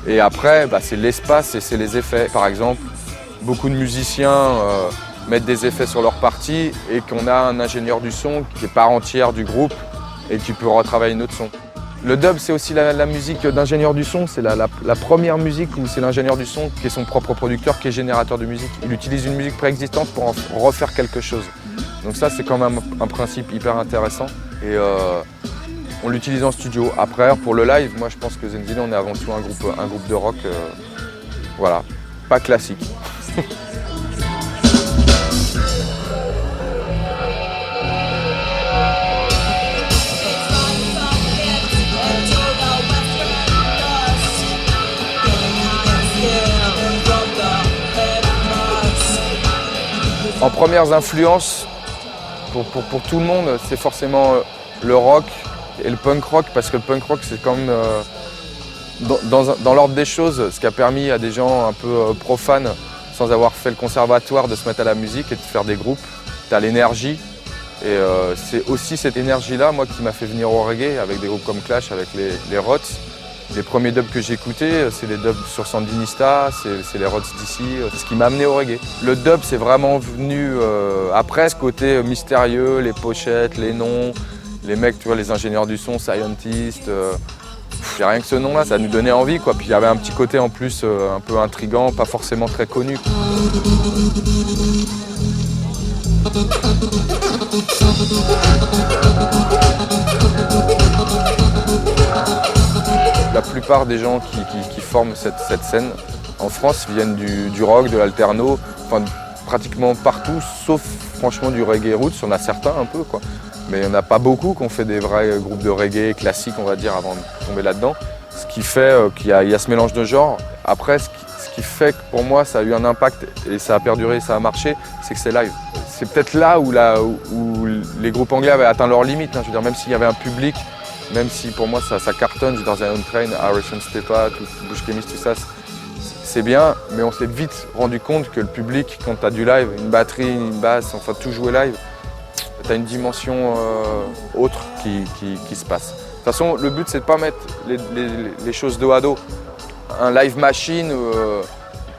Et après, c'est l'espace et c'est les effets. Par exemple, beaucoup de musiciens mettent des effets sur leur partie et qu'on a un ingénieur du son qui est part entière du groupe et qui peut retravailler notre son. Le dub, c'est aussi la musique d'ingénieur du son. C'est la première musique où c'est l'ingénieur du son qui est son propre producteur, qui est générateur de musique. Il utilise une musique préexistante pour en refaire quelque chose. Donc ça, c'est quand même un principe hyper intéressant. Et on l'utilise en studio. Après, pour le live, moi je pense que Zenzile, on est avant tout un groupe de rock, voilà, pas classique. En premières influences, pour tout le monde, c'est forcément le rock et le punk rock, parce que le punk rock, c'est quand même, dans l'ordre des choses, ce qui a permis à des gens un peu profanes, sans avoir fait le conservatoire, de se mettre à la musique et de faire des groupes. Tu as l'énergie, et c'est aussi cette énergie-là, moi, qui m'a fait venir au reggae, avec des groupes comme Clash, avec les Rots. Les premiers dubs que j'ai écoutés, c'est les dubs sur Sandinista, c'est les Rods d'ici, c'est ce qui m'a amené au reggae. Le dub, c'est vraiment venu après, ce côté mystérieux, les pochettes, les noms, les mecs, tu vois, les ingénieurs du son, Scientist. Rien que ce nom-là, ça nous donnait envie, quoi. Puis il y avait un petit côté en plus un peu intriguant, pas forcément très connu. La plupart des gens qui forment cette scène en France viennent du rock, de l'alterno, enfin pratiquement partout, sauf franchement du reggae roots. Il y en a certains un peu, quoi. Mais il n'y en a pas beaucoup qui ont fait des vrais groupes de reggae classiques, on va dire, avant de tomber là-dedans. Ce qui fait qu'il y a ce mélange de genres. Après, ce qui fait que pour moi ça a eu un impact et ça a perduré, ça a marché, c'est que c'est live. C'est peut-être là où les groupes anglais avaient atteint leurs limites, hein. Je veux dire, même s'il y avait un public, même si pour moi ça cartonne, je veux dire, Zion Train, Irish and Stepa, Bush Chemist, tout ça, c'est bien, mais on s'est vite rendu compte que le public, quand tu as du live, une batterie, une basse, enfin tout jouer live, tu as une dimension autre qui se passe. De toute façon, le but, c'est de ne pas mettre les choses dos à dos. Un live machine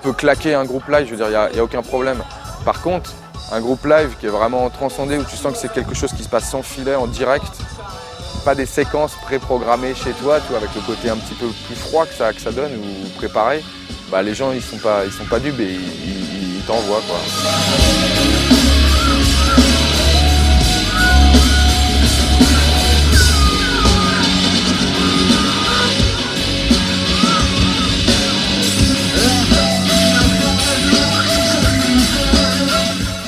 peut claquer un groupe live, je veux dire, il n'y a aucun problème. Par contre, un groupe live qui est vraiment transcendé, où tu sens que c'est quelque chose qui se passe sans filet, en direct, pas des séquences préprogrammées chez toi, tu vois, avec le côté un petit peu plus froid que ça donne, ou préparé, bah, les gens, ils sont pas dupes et ils t'envoient, quoi.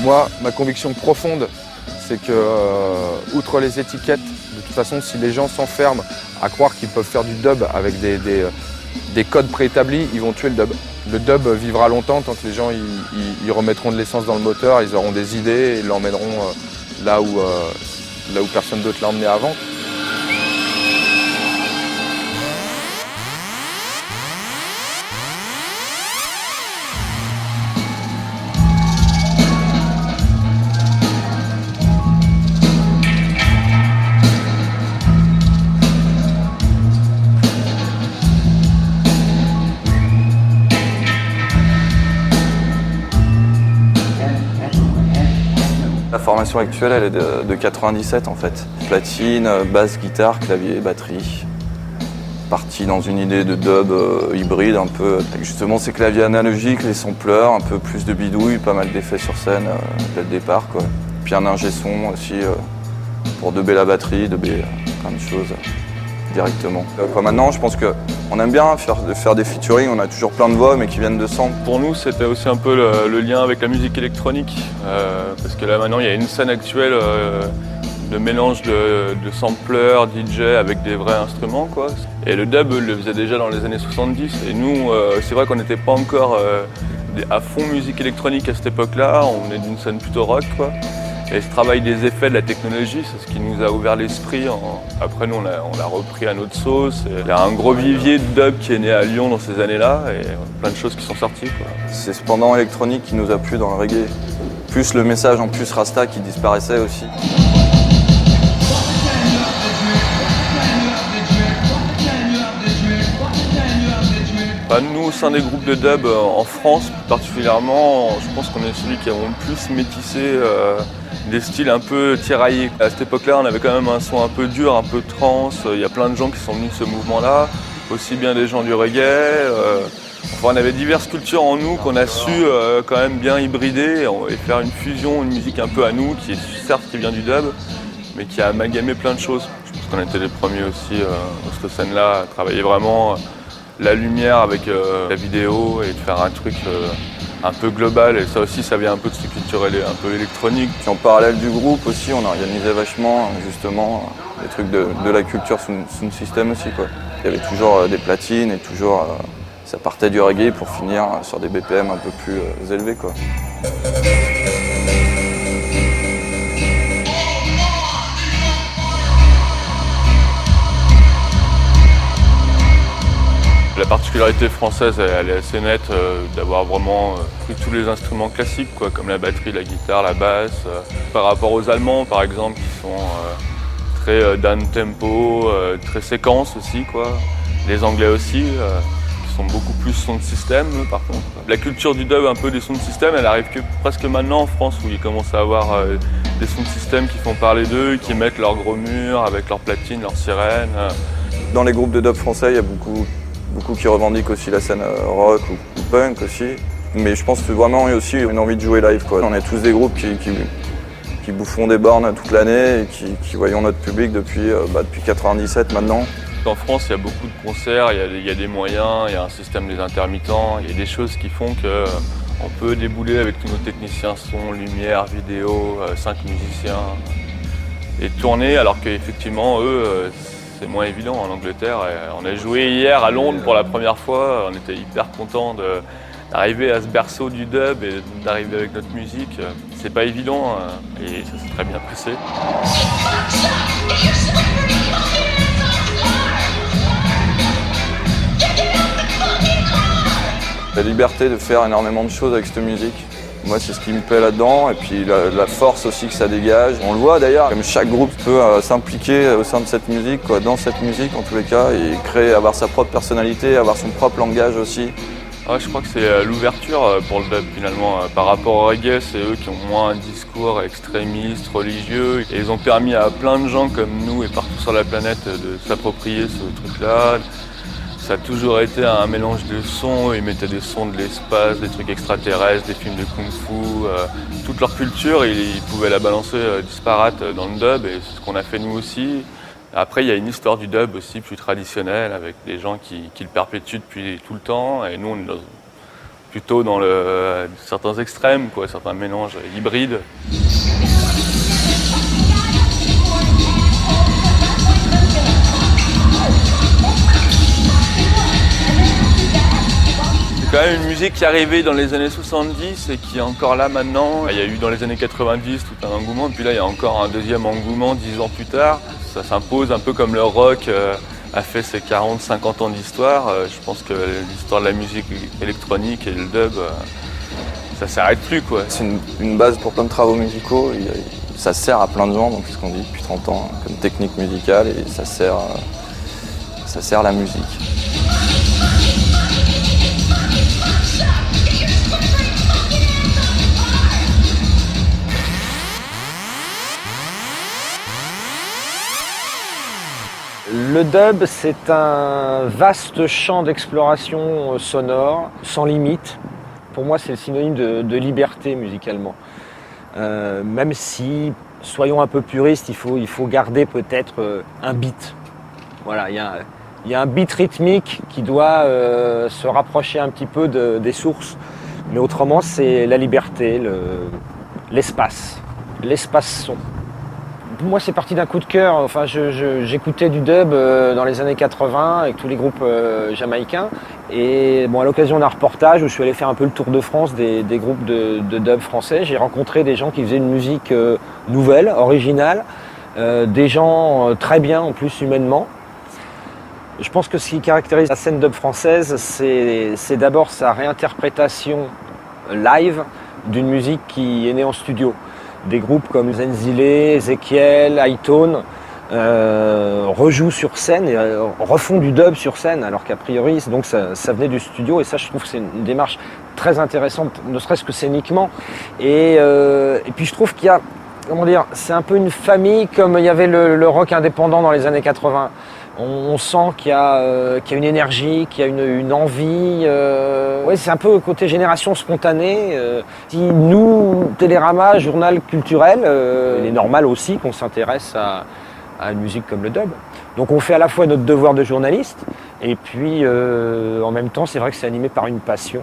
Moi, ma conviction profonde, c'est que, outre les étiquettes, de toute façon, si les gens s'enferment à croire qu'ils peuvent faire du dub avec des codes préétablis, ils vont tuer le dub. Le dub vivra longtemps tant que les gens ils remettront de l'essence dans le moteur, ils auront des idées et ils l'emmèneront là où personne d'autre l'a emmené avant. La formation actuelle, elle est de 97 en fait. Platine, basse, guitare, clavier, batterie. Parti dans une idée de dub hybride un peu. Avec justement ces claviers analogiques, les sampleurs, un peu plus de bidouille, pas mal d'effets sur scène dès le départ, quoi. Puis un ingé son aussi pour dubber la batterie, dubber plein de choses directement. Maintenant, je pense qu'on aime bien faire des featuring, on a toujours plein de voix mais qui viennent de samples. Pour nous, c'était aussi un peu le lien avec la musique électronique, parce que là maintenant, il y a une scène actuelle de mélange de sampleurs, DJ avec des vrais instruments, quoi. Et le dub le faisait déjà dans les années 70, et nous, c'est vrai qu'on n'était pas encore à fond musique électronique à cette époque-là, on est d'une scène plutôt rock, quoi. Et ce travail des effets, de la technologie, c'est ce qui nous a ouvert l'esprit. Après, nous, on l'a repris à notre sauce. Il y a un gros vivier de dub qui est né à Lyon dans ces années-là, et plein de choses qui sont sorties, quoi. C'est ce pendant électronique qui nous a plu dans le reggae. Plus le message en plus Rasta qui disparaissait aussi. Nous, au sein des groupes de dub en France particulièrement, je pense qu'on est celui qui a le plus métissé des styles un peu tiraillés. À cette époque-là, on avait quand même un son un peu dur, un peu trance. Il y a plein de gens qui sont venus de ce mouvement-là, aussi bien des gens du reggae. Enfin, on avait diverses cultures en nous qu'on a su quand même bien hybrider et faire une fusion, une musique un peu à nous, qui est certes qui vient du dub, mais qui a amalgamé plein de choses. Je pense qu'on était les premiers aussi dans cette scène-là à travailler vraiment la lumière avec la vidéo et de faire un truc un peu global, et ça aussi ça vient un peu de cette culture un peu électronique. Puis en parallèle du groupe aussi, on organisait vachement justement des trucs de la culture sound system aussi, quoi. Il y avait toujours des platines et toujours ça partait du reggae pour finir sur des BPM un peu plus élevés, quoi. La particularité française, elle est assez nette d'avoir vraiment pris tous les instruments classiques, quoi, comme la batterie, la guitare, la basse. Par rapport aux Allemands, par exemple, qui sont très down tempo, très séquence aussi, quoi. Les Anglais aussi, qui sont beaucoup plus son de système, par contre. La culture du dub, un peu des sons de système, elle arrive que presque maintenant en France, où ils commencent à avoir des sons de système qui font parler d'eux, qui mettent leurs gros murs avec leurs platines, leurs sirènes. Dans les groupes de dub français, il y a beaucoup qui revendiquent aussi la scène rock ou punk aussi. Mais je pense que vraiment il y a aussi une envie de jouer live, quoi. On est tous des groupes qui bouffons des bornes toute l'année et qui voyons notre public depuis 97 maintenant. En France, il y a beaucoup de concerts, il y a des moyens, il y a un système des intermittents, il y a des choses qui font qu'on peut débouler avec tous nos techniciens son, lumière, vidéo, 5 musiciens et tourner, alors qu'effectivement, eux, c'est moins évident en Angleterre. On a joué hier à Londres pour la première fois, on était hyper contents d'arriver à ce berceau du dub et d'arriver avec notre musique. C'est pas évident et ça s'est très bien passé. La liberté de faire énormément de choses avec cette musique. Moi, c'est ce qui me plaît là-dedans, et puis la force aussi que ça dégage. On le voit d'ailleurs, comme chaque groupe peut s'impliquer au sein de cette musique, quoi, dans cette musique en tous les cas, et créer, avoir sa propre personnalité, avoir son propre langage aussi. Ouais, je crois que c'est l'ouverture pour le dub finalement. Par rapport au reggae, c'est eux qui ont moins un discours extrémiste, religieux, et ils ont permis à plein de gens comme nous et partout sur la planète de s'approprier ce truc-là. Ça a toujours été un mélange de sons, ils mettaient des sons de l'espace, des trucs extraterrestres, des films de kung-fu, toute leur culture, ils pouvaient la balancer disparate dans le dub, et c'est ce qu'on a fait nous aussi. Après, il y a une histoire du dub aussi plus traditionnelle, avec des gens qui le perpétuent depuis tout le temps, et nous, depuis plutôt dans certains extrêmes, quoi, certains mélanges hybrides. C'est quand même une musique qui est arrivée dans les années 70 et qui est encore là maintenant. Il y a eu dans les années 90 tout un engouement, puis là il y a encore un deuxième engouement 10 ans plus tard. Ça s'impose un peu comme le rock a fait ses 40-50 ans d'histoire. Je pense que l'histoire de la musique électronique et le dub, ça s'arrête plus, quoi. C'est une base pour plein de travaux musicaux. Ça sert à plein de gens, donc c'est ce qu'on dit depuis 30 ans, comme technique musicale, et ça sert la musique. Le dub, c'est un vaste champ d'exploration sonore, sans limite. Pour moi, c'est le synonyme de liberté musicalement. Même si, soyons un peu puristes, il faut garder peut-être un beat. Voilà, il y a un beat rythmique qui doit se rapprocher un petit peu des sources. Mais autrement, c'est la liberté, l'espace son. Pour moi, c'est parti d'un coup de cœur. Enfin, j'écoutais du dub dans les années 80 avec tous les groupes jamaïcains. Et bon, à l'occasion d'un reportage où je suis allé faire un peu le tour de France des groupes de dub français, j'ai rencontré des gens qui faisaient une musique nouvelle, originale, des gens très bien en plus humainement. Je pense que ce qui caractérise la scène dub française, c'est d'abord sa réinterprétation live d'une musique qui est née en studio. Des groupes comme Zenzile, Ezekiel, Hightone rejouent sur scène et refont du dub sur scène, alors qu'a priori donc ça venait du studio, et ça je trouve que c'est une démarche très intéressante, ne serait-ce que scéniquement. Et puis je trouve qu'il y a, comment dire, c'est un peu une famille comme il y avait le rock indépendant dans les années 80. On sent qu'il y a une énergie, qu'il y a une envie. Ouais, c'est un peu côté génération spontanée. Si nous, Télérama, journal culturel, il est normal aussi qu'on s'intéresse à une musique comme le dub. Donc on fait à la fois notre devoir de journaliste, et puis en même temps, c'est vrai que c'est animé par une passion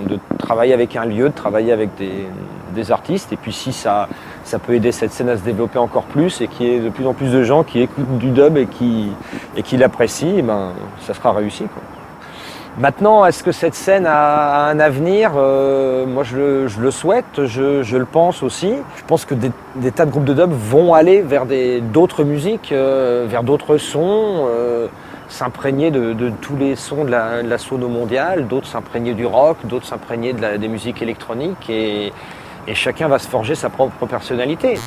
de travailler avec un lieu, de travailler avec des artistes. Et puis si ça peut aider cette scène à se développer encore plus, et qu'il y ait de plus en plus de gens qui écoutent du dub et qui l'apprécient, ben, ça sera réussi, quoi. Maintenant, est-ce que cette scène a un avenir ? Moi, je le souhaite, je le pense aussi. Je pense que des tas de groupes de dub vont aller vers d'autres musiques, vers d'autres sons, s'imprégner de tous les sons de la sono mondiale, d'autres s'imprégner du rock, d'autres s'imprégner des musiques électroniques, et chacun va se forger sa propre personnalité.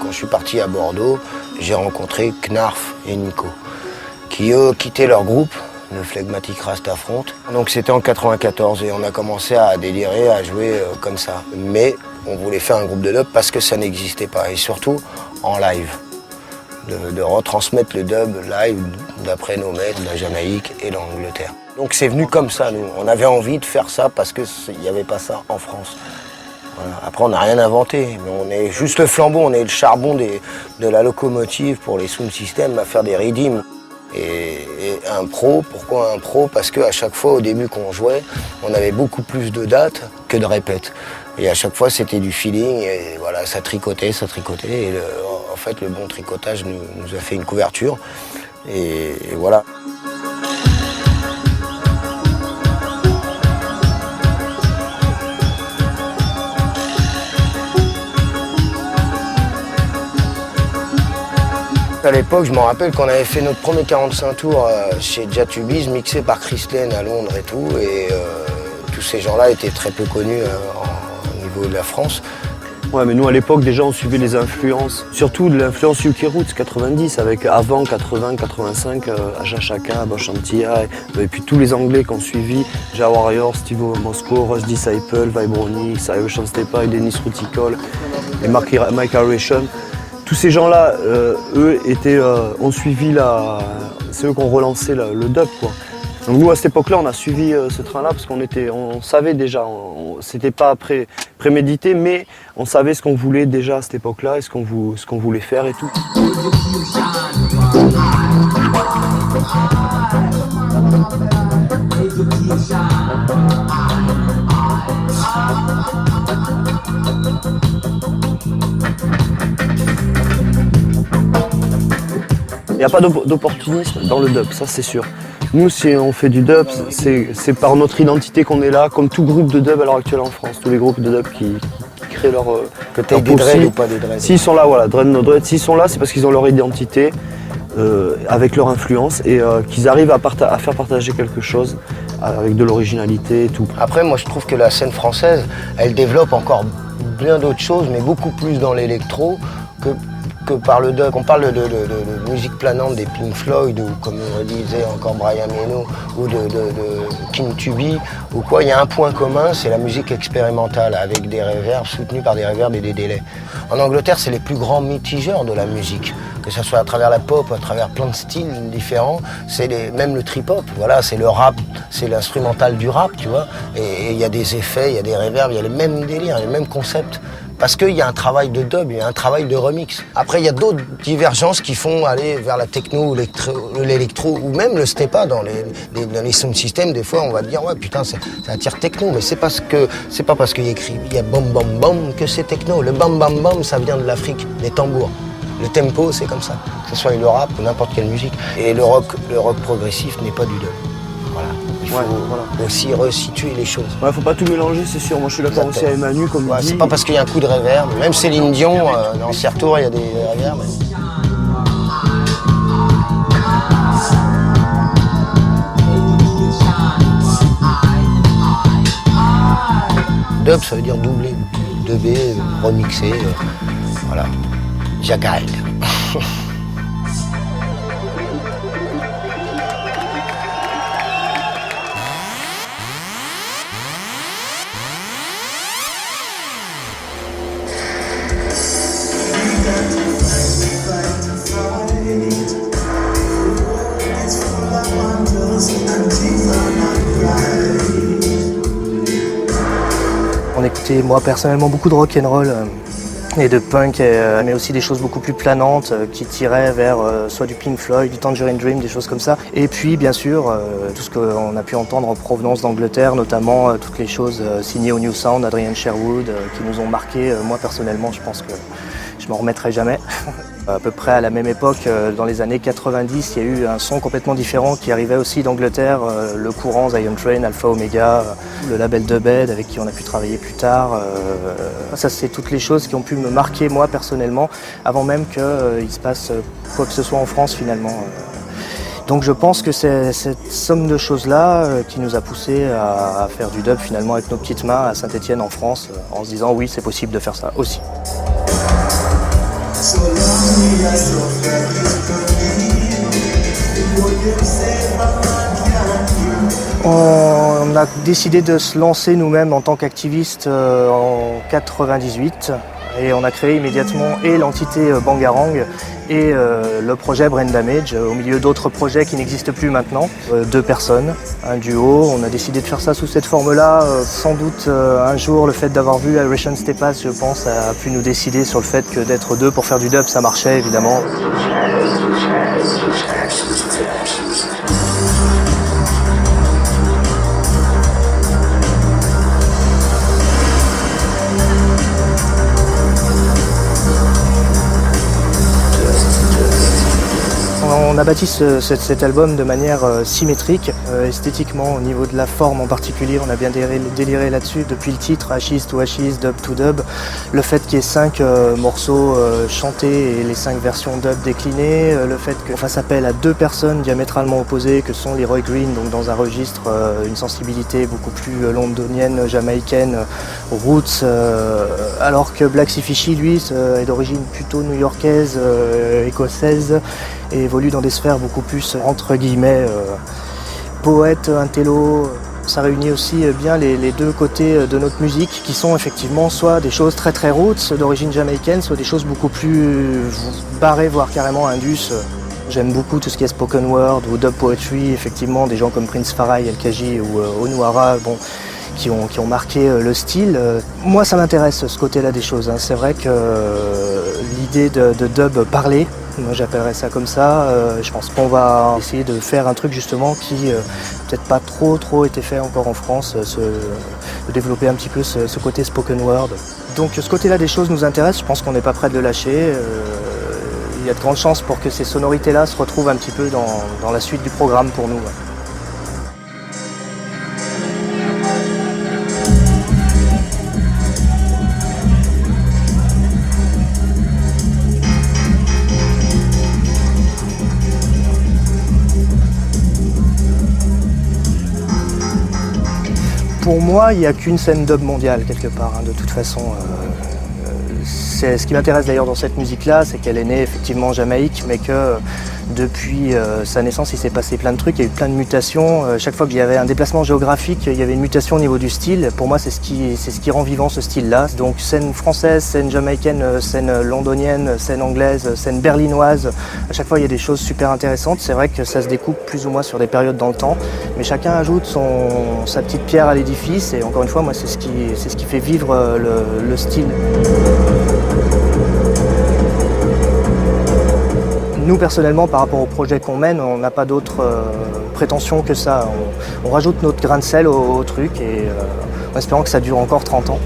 Je suis parti à Bordeaux, j'ai rencontré Knarf et Nico, qui eux quittaient leur groupe, le Phlegmatic Rastafront. Donc c'était en 94 et on a commencé à délirer, à jouer comme ça. Mais on voulait faire un groupe de dub parce que ça n'existait pas, et surtout en live. De retransmettre le dub live d'après nos maîtres, la Jamaïque et l'Angleterre. Donc c'est venu comme ça, nous. On avait envie de faire ça parce qu'il n'y avait pas ça en France. Voilà. Après, on n'a rien inventé, mais on est juste le flambeau, on est le charbon de la locomotive pour les sound systems à faire des redeems. Et un pro, pourquoi un pro ? Parce qu'à chaque fois, au début qu'on jouait, on avait beaucoup plus de dates que de répètes. Et à chaque fois, c'était du feeling, et voilà, ça tricotait. Et en fait, le bon tricotage nous a fait une couverture. Et voilà. À l'époque, je me rappelle qu'on avait fait notre premier 45 tours chez Jatubiz, mixé par Chris Lane à Londres et tout. Et tous ces gens-là étaient très peu connus au niveau de la France. Ouais, mais nous à l'époque déjà on suivait les influences, surtout de l'influence UK Roots 90 avec avant 80, 85, Aja Chaka, Bosch Antia et puis tous les Anglais qu'on suivi, Ja Warrior, Steve Moscow, Rush Disciple, Vibronix, Iron Stepa, Dennis Ruticol et Mike Aeration. Tous ces gens-là, eux ont suivi c'est eux qui ont relancé le dub quoi. Donc nous à cette époque-là on a suivi ce train-là parce on savait déjà, c'était pas prémédité mais on savait ce qu'on voulait déjà à cette époque-là et ce qu'on voulait faire et tout. Il n'y a pas d'opportunisme dans le dub, ça c'est sûr. Nous, si on fait du dub, c'est par notre identité qu'on est là, comme tout groupe de dub à l'heure actuelle en France. Tous les groupes de dub qui créent leur que t'aies des dreads ou pas des dreads. S'ils sont là, voilà, dread no dread. S'ils sont là, c'est parce qu'ils ont leur identité, avec leur influence, et qu'ils arrivent à faire partager quelque chose avec de l'originalité et tout. Après, moi je trouve que la scène française, elle développe encore bien d'autres choses, mais beaucoup plus dans l'électro que par le dub. On parle de musique planante des Pink Floyd ou comme disait encore Brian Eno ou de King Tubby ou quoi, il y a un point commun, c'est la musique expérimentale avec des reverbs soutenus par des reverbs et des délais. En Angleterre, c'est les plus grands mitigeurs de la musique, que ce soit à travers la pop, à travers plein de styles différents, même le trip-hop, voilà, c'est le rap, c'est l'instrumental du rap, tu vois, et il y a des effets, il y a des reverbs, il y a les mêmes délires, les mêmes concepts. Parce qu'il y a un travail de dub, il y a un travail de remix. Après, il y a d'autres divergences qui font aller vers la techno, l'électro, ou même le stepa dans les sound systems. Des fois, on va dire, ouais, putain, ça attire techno. Mais c'est pas parce qu'il y a bam bam bam que c'est techno. Le bam bam bam, ça vient de l'Afrique, des tambours. Le tempo, c'est comme ça. Que ce soit le rap ou n'importe quelle musique. Et le rock progressif n'est pas du dub. Voilà. Il faut aussi resituer les choses. Ouais, faut pas tout mélanger, c'est sûr. Moi, je suis d'accord aussi à Emmanuel, comme il dit. C'est pas parce qu'il y a un coup de reverb. Même Céline Dion, dans Sertour, il y a des reverbs. Dub, ça veut dire doubler, dubber, remixer, voilà. Jackal. On écoutait, moi personnellement, beaucoup de rock'n'roll et de punk, mais aussi des choses beaucoup plus planantes qui tiraient vers soit du Pink Floyd, du Tangerine Dream, des choses comme ça. Et puis, bien sûr, tout ce qu'on a pu entendre en provenance d'Angleterre, notamment toutes les choses signées au New Sound, Adrian Sherwood, qui nous ont marqué. Moi personnellement, je pense que je m'en remettrai jamais. À peu près à la même époque, dans les années 90, il y a eu un son complètement différent qui arrivait aussi d'Angleterre, le courant Zion Train, Alpha Omega, le label Dubhead avec qui on a pu travailler plus tard. Ça, c'est toutes les choses qui ont pu me marquer moi personnellement, avant même qu'il se passe quoi que ce soit en France finalement. Donc je pense que c'est cette somme de choses-là qui nous a poussé à faire du dub finalement avec nos petites mains à Saint-Étienne en France, en se disant oui, c'est possible de faire ça aussi. On a décidé de se lancer nous-mêmes en tant qu'activistes en 98 et on a créé immédiatement et l'entité Bangarang et le projet Brain Damage au milieu d'autres projets qui n'existent plus maintenant. 2 personnes, un duo, on a décidé de faire ça sous cette forme-là. Sans doute un jour le fait d'avoir vu Iron Stepa, je pense, a pu nous décider sur le fait que d'être 2 pour faire du dub, ça marchait évidemment. On a bâti cet album de manière symétrique, esthétiquement, au niveau de la forme en particulier, on a bien déliré là-dessus, depuis le titre Ashes to Ashes, Dub to Dub, le fait qu'il y ait 5 morceaux chantés et les 5 versions dub déclinées, le fait qu'on fasse appel à 2 personnes diamétralement opposées, que sont Leroy Green, donc dans un registre, une sensibilité beaucoup plus londonienne, jamaïcaine, roots, alors que Black Sea Fishy, lui, est d'origine plutôt new-yorkaise, écossaise, et évolue dans des sphères beaucoup plus, entre guillemets, poète, intello. Ça réunit aussi bien les deux côtés de notre musique, qui sont effectivement soit des choses très très roots, d'origine jamaïcaine, soit des choses beaucoup plus barrées, voire carrément indus. J'aime beaucoup tout ce qui est spoken word ou dub poetry, effectivement, des gens comme Prince Farai, El Kaji ou Onuara, bon, qui ont marqué le style. Moi, ça m'intéresse, ce côté-là des choses. C'est vrai que l'idée de dub parlé, moi j'appellerais ça comme ça, je pense qu'on va essayer de faire un truc justement qui peut-être pas trop été fait encore en France, de développer un petit peu ce côté spoken word. Donc ce côté-là des choses nous intéresse, je pense qu'on n'est pas prêt de le lâcher. Il y a de grandes chances pour que ces sonorités-là se retrouvent un petit peu dans la suite du programme pour nous. Pour moi, il n'y a qu'une scène dub mondiale quelque part, de toute façon. Ce qui m'intéresse d'ailleurs dans cette musique-là, c'est qu'elle est née effectivement en Jamaïque, mais que depuis sa naissance, il s'est passé plein de trucs, il y a eu plein de mutations. Chaque fois qu'il y avait un déplacement géographique, il y avait une mutation au niveau du style. Pour moi, c'est ce qui rend vivant ce style-là. Donc scène française, scène jamaïcaine, scène londonienne, scène anglaise, scène berlinoise. À chaque fois, il y a des choses super intéressantes. C'est vrai que ça se découpe plus ou moins sur des périodes dans le temps, mais chacun ajoute sa petite pierre à l'édifice. Et encore une fois, moi, c'est ce qui fait vivre le style. Nous, personnellement, par rapport au projet qu'on mène, on n'a pas d'autre prétention que ça. On rajoute notre grain de sel au truc et en espérant que ça dure encore 30 ans.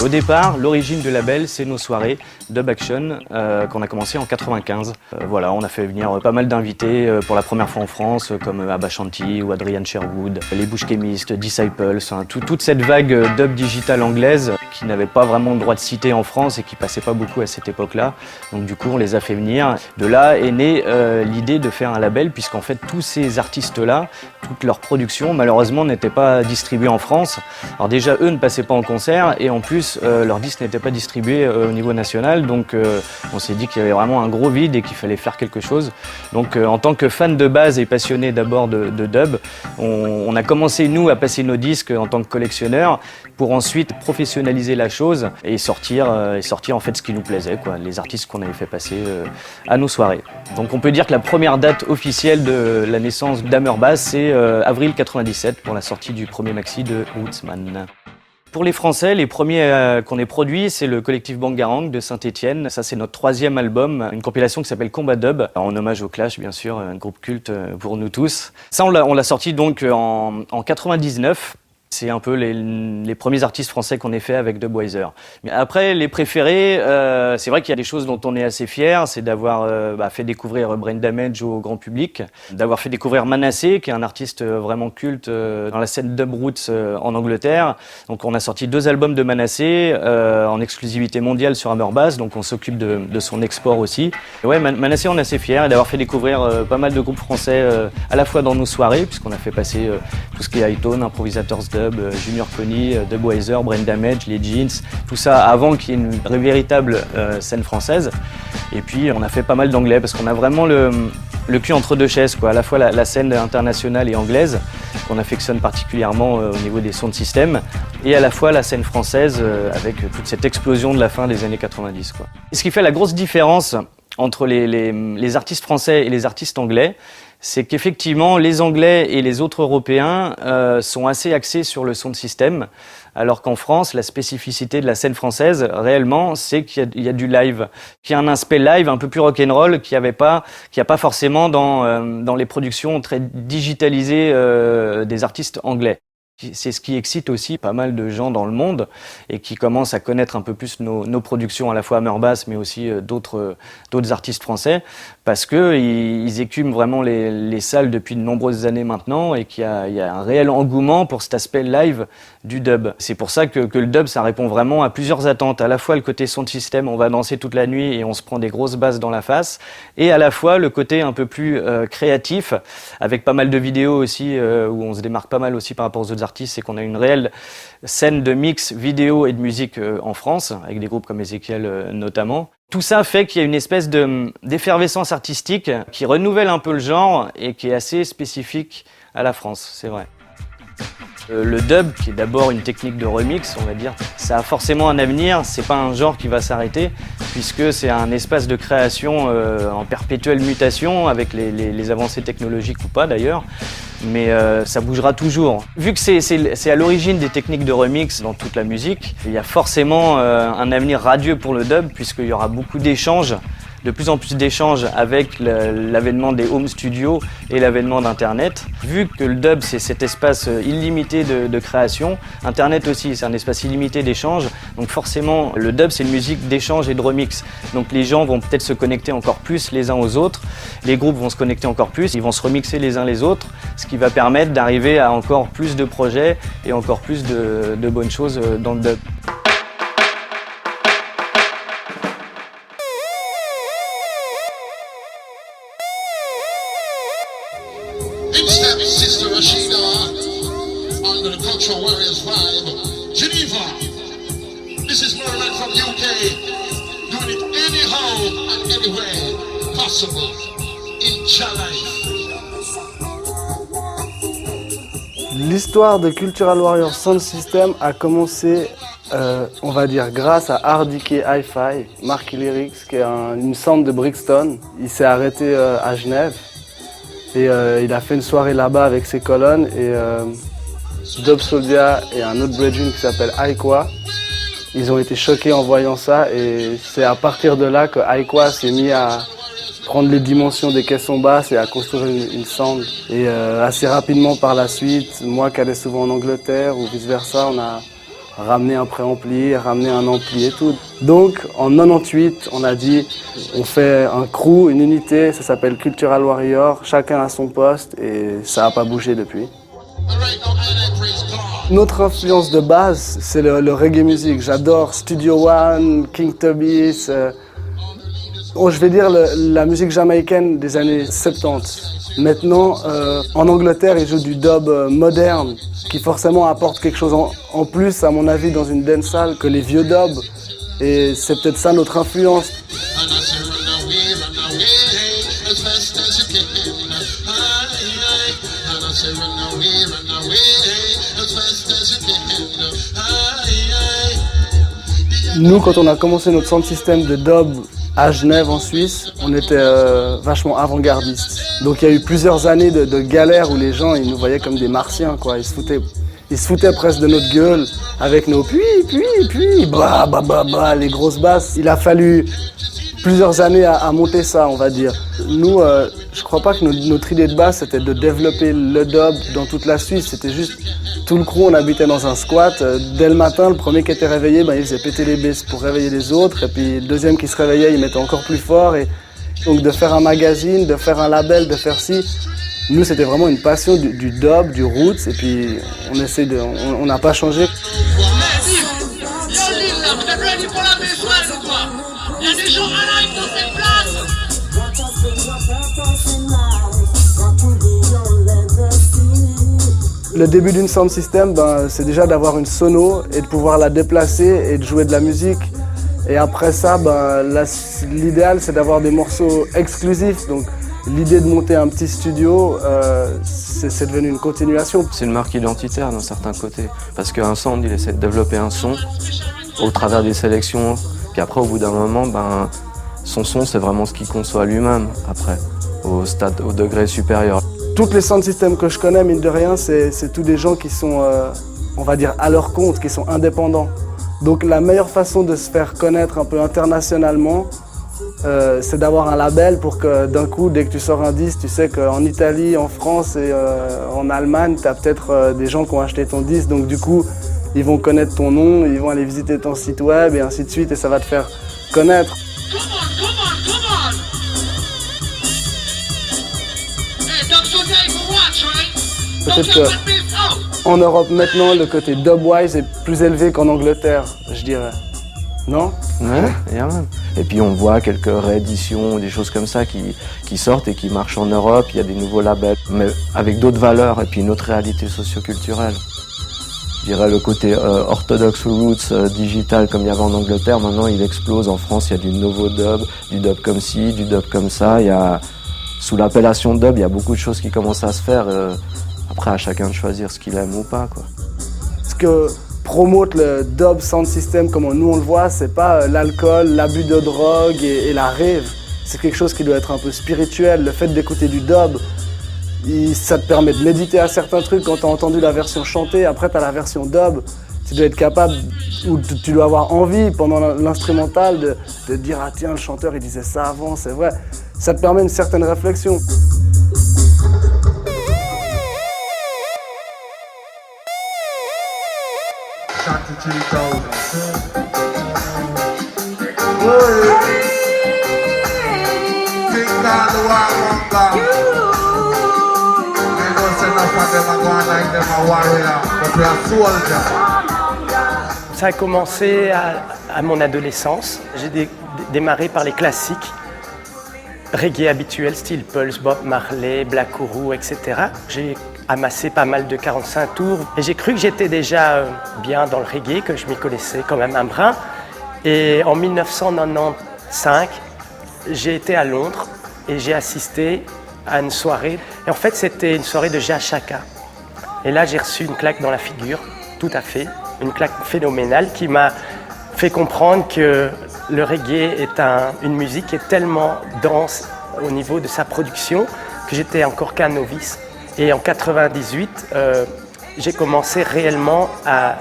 Au départ, l'origine du label, c'est nos soirées Dub Action qu'on a commencé en 95. Voilà, on a fait venir pas mal d'invités pour la première fois en France, comme Abba Shanti ou Adrian Sherwood, les Bush Chemist, Disciples, toute cette vague dub digital anglaise qui n'avait pas vraiment le droit de citer en France et qui passait pas beaucoup à cette époque-là. Donc du coup, on les a fait venir. De là est née l'idée de faire un label, puisqu'en fait, tous ces artistes-là, toute leur production, malheureusement, n'était pas distribuée en France. Alors déjà, eux ne passaient pas en concert et en plus, leur disque n'était pas distribué au niveau national, donc on s'est dit qu'il y avait vraiment un gros vide et qu'il fallait faire quelque chose. Donc en tant que fan de base et passionné d'abord de dub, on a commencé nous à passer nos disques en tant que collectionneurs pour ensuite professionnaliser la chose et sortir en fait ce qui nous plaisait, quoi, les artistes qu'on avait fait passer à nos soirées. Donc on peut dire que la première date officielle de la naissance d'Hammer Bass, c'est avril 97 pour la sortie du premier maxi de Woodsman. Pour les Français, les premiers qu'on ait produits, c'est le collectif Bangarang de Saint-Étienne. Ça, c'est notre 3e album, une compilation qui s'appelle Combat Dub, en hommage au Clash, bien sûr, un groupe culte pour nous tous. Ça, on l'a sorti donc en 99. C'est un peu les premiers artistes français qu'on ait fait avec Dubweiser. Mais après, les préférés, c'est vrai qu'il y a des choses dont on est assez fiers, c'est d'avoir fait découvrir Brain Damage au grand public, d'avoir fait découvrir Manasseh, qui est un artiste vraiment culte dans la scène dub roots en Angleterre. Donc on a sorti 2 albums de Manasseh en exclusivité mondiale sur Hammer Bass, donc on s'occupe de son export aussi. Et ouais, Manasseh, on est assez fiers d'avoir fait découvrir pas mal de groupes français à la fois dans nos soirées, puisqu'on a fait passer tout ce qui est High-Tone, Improvisators Dub, Junior Connie, Dubweiser, Brain Damage, les Jeans, tout ça avant qu'il y ait une véritable scène française. Et puis on a fait pas mal d'anglais parce qu'on a vraiment le cul entre deux chaises, quoi. À la fois la scène internationale et anglaise qu'on affectionne particulièrement au niveau des sons de système, et à la fois la scène française avec toute cette explosion de la fin des années 90, quoi. Et ce qui fait la grosse différence entre les artistes français et les artistes anglais, c'est qu'effectivement, les Anglais et les autres Européens sont assez axés sur le sound system, alors qu'en France, la spécificité de la scène française, réellement, c'est qu'il y a du live, qu'il y a un aspect live un peu plus rock'n'roll qu'il n'y a pas forcément dans les productions très digitalisées des artistes anglais. C'est ce qui excite aussi pas mal de gens dans le monde et qui commencent à connaître un peu plus nos productions, à la fois Hammer Bass, mais aussi d'autres artistes français, parce qu'ils écument vraiment les salles depuis de nombreuses années maintenant et qu'il y a un réel engouement pour cet aspect live du dub. C'est pour ça que le dub, ça répond vraiment à plusieurs attentes. À la fois le côté sound system, on va danser toute la nuit et on se prend des grosses basses dans la face, et à la fois le côté un peu plus créatif, avec pas mal de vidéos aussi, où on se démarque pas mal aussi par rapport aux autres artistes, c'est qu'on a une réelle scène de mix vidéo et de musique en France, avec des groupes comme Ezekiel notamment. Tout ça fait qu'il y a une espèce d'effervescence artistique qui renouvelle un peu le genre et qui est assez spécifique à la France, c'est vrai. Le dub, qui est d'abord une technique de remix, on va dire, ça a forcément un avenir, c'est pas un genre qui va s'arrêter, puisque c'est un espace de création en perpétuelle mutation, avec les avancées technologiques ou pas d'ailleurs, mais ça bougera toujours. Vu que c'est à l'origine des techniques de remix dans toute la musique, il y a forcément un avenir radieux pour le dub, puisqu'il y aura beaucoup d'échanges, de plus en plus d'échanges avec l'avènement des home studios et l'avènement d'Internet. Vu que le dub, c'est cet espace illimité de création, Internet aussi, c'est un espace illimité d'échange. Donc forcément, le dub, c'est une musique d'échange et de remix. Donc les gens vont peut-être se connecter encore plus les uns aux autres. Les groupes vont se connecter encore plus, ils vont se remixer les uns les autres, ce qui va permettre d'arriver à encore plus de projets et encore plus de bonnes choses dans le dub. Sister Rashida, under the Cultural Warriors vibe, Geneva. This is Merlin from UK, doing it anyhow and anywhere possible in your life. L'histoire de Cultural Warriors Sound System a commencé, on va dire, grâce à RDK Hi-Fi, Mark Lyrics, qui est une sound de Brixton. Il s'est arrêté à Genève. Et il a fait une soirée là-bas avec ses colonnes et Dub Soldia et un autre brethren qui s'appelle Aikwa. Ils ont été choqués en voyant ça et c'est à partir de là que Aikwa s'est mis à prendre les dimensions des caissons basses et à construire une sound. Et assez rapidement par la suite, moi qui allais souvent en Angleterre ou vice-versa, on a ramené un préampli, ramené un ampli et tout. Donc en 98, on a dit on fait un crew, une unité, ça s'appelle Cultural Warrior, chacun à son poste et ça n'a pas bougé depuis. Notre influence de base, c'est le reggae music. J'adore Studio One, King Tubby's, je vais dire la musique jamaïcaine des années 70. Maintenant, en Angleterre, ils jouent du dub moderne, qui forcément apporte quelque chose en plus, à mon avis, dans une dancehall que les vieux dubs. Et c'est peut-être ça notre influence. Nous, quand on a commencé notre sound system de dub à Genève, en Suisse, on était vachement avant-gardistes. Donc il y a eu plusieurs années de galères où les gens ils nous voyaient comme des martiens, quoi. Ils se foutaient presque de notre gueule avec nos puis, bah, les grosses basses. Il a fallu plusieurs années à monter ça, on va dire. Nous, je crois pas que notre idée de base, c'était de développer le dub dans toute la Suisse. C'était juste, tout le crew, on habitait dans un squat. Dès le matin, le premier qui était réveillé, il faisait péter les basses pour réveiller les autres. Et puis le deuxième qui se réveillait, il mettait encore plus fort. Et donc de faire un magazine, de faire un label, de faire ci, nous, c'était vraiment une passion du dub, du roots. Et puis on n'a pas changé. Le début d'une sound system, c'est déjà d'avoir une sono et de pouvoir la déplacer et de jouer de la musique. Et après ça, l'idéal, c'est d'avoir des morceaux exclusifs. Donc l'idée de monter un petit studio, c'est devenu une continuation. C'est une marque identitaire d'un certain côté. Parce qu'un sound, il essaie de développer un son au travers des sélections. Puis après, au bout d'un moment, son son, c'est vraiment ce qu'il conçoit lui-même après. au degré supérieur. Toutes les sound systems que je connais, mine de rien, c'est tous des gens qui sont, on va dire, à leur compte, qui sont indépendants. Donc la meilleure façon de se faire connaître un peu internationalement, c'est d'avoir un label pour que d'un coup, dès que tu sors un disque, tu sais qu'en Italie, en France et en Allemagne, tu as peut-être des gens qui ont acheté ton disque. Donc du coup, ils vont connaître ton nom, ils vont aller visiter ton site web et ainsi de suite, et ça va te faire connaître. Peut-être qu'en Europe maintenant, le côté dubwise est plus élevé qu'en Angleterre, je dirais. Non? Ouais, il y a même. Et puis on voit quelques rééditions, des choses comme ça qui sortent et qui marchent en Europe. Il y a des nouveaux labels, mais avec d'autres valeurs et puis une autre réalité socioculturelle. Je dirais le côté orthodox roots, digital comme il y avait en Angleterre, maintenant il explose. En France, il y a du nouveau dub, du dub comme ci, du dub comme ça. Il y a, sous l'appellation dub, il y a beaucoup de choses qui commencent à se faire. Après, à chacun de choisir ce qu'il aime ou pas, quoi. Ce que promote le dub sound system, comme nous on le voit, c'est pas l'alcool, l'abus de drogue et la rave. C'est quelque chose qui doit être un peu spirituel. Le fait d'écouter du dub, ça te permet de méditer à certains trucs. Quand tu as entendu la version chantée, après tu as la version dub. Tu dois être capable, ou tu dois avoir envie pendant l'instrumental de dire « Ah tiens, le chanteur il disait ça avant, c'est vrai ». Ça te permet une certaine réflexion. Ça a commencé à mon adolescence. J'ai démarré par les classiques reggae habituels, style Pulse, Bob Marley, Black Uhuru, etc. J'ai amassé pas mal de 45 tours et j'ai cru que j'étais déjà bien dans le reggae, que je m'y connaissais quand même un brin. Et en 1995, j'ai été à Londres et j'ai assisté à une soirée. Et en fait, c'était une soirée de Jah Shaka. Et là, j'ai reçu une claque dans la figure, tout à fait. Une claque phénoménale qui m'a fait comprendre que le reggae est une musique qui est tellement dense au niveau de sa production que j'étais encore qu'un novice. Et en 98, j'ai commencé réellement à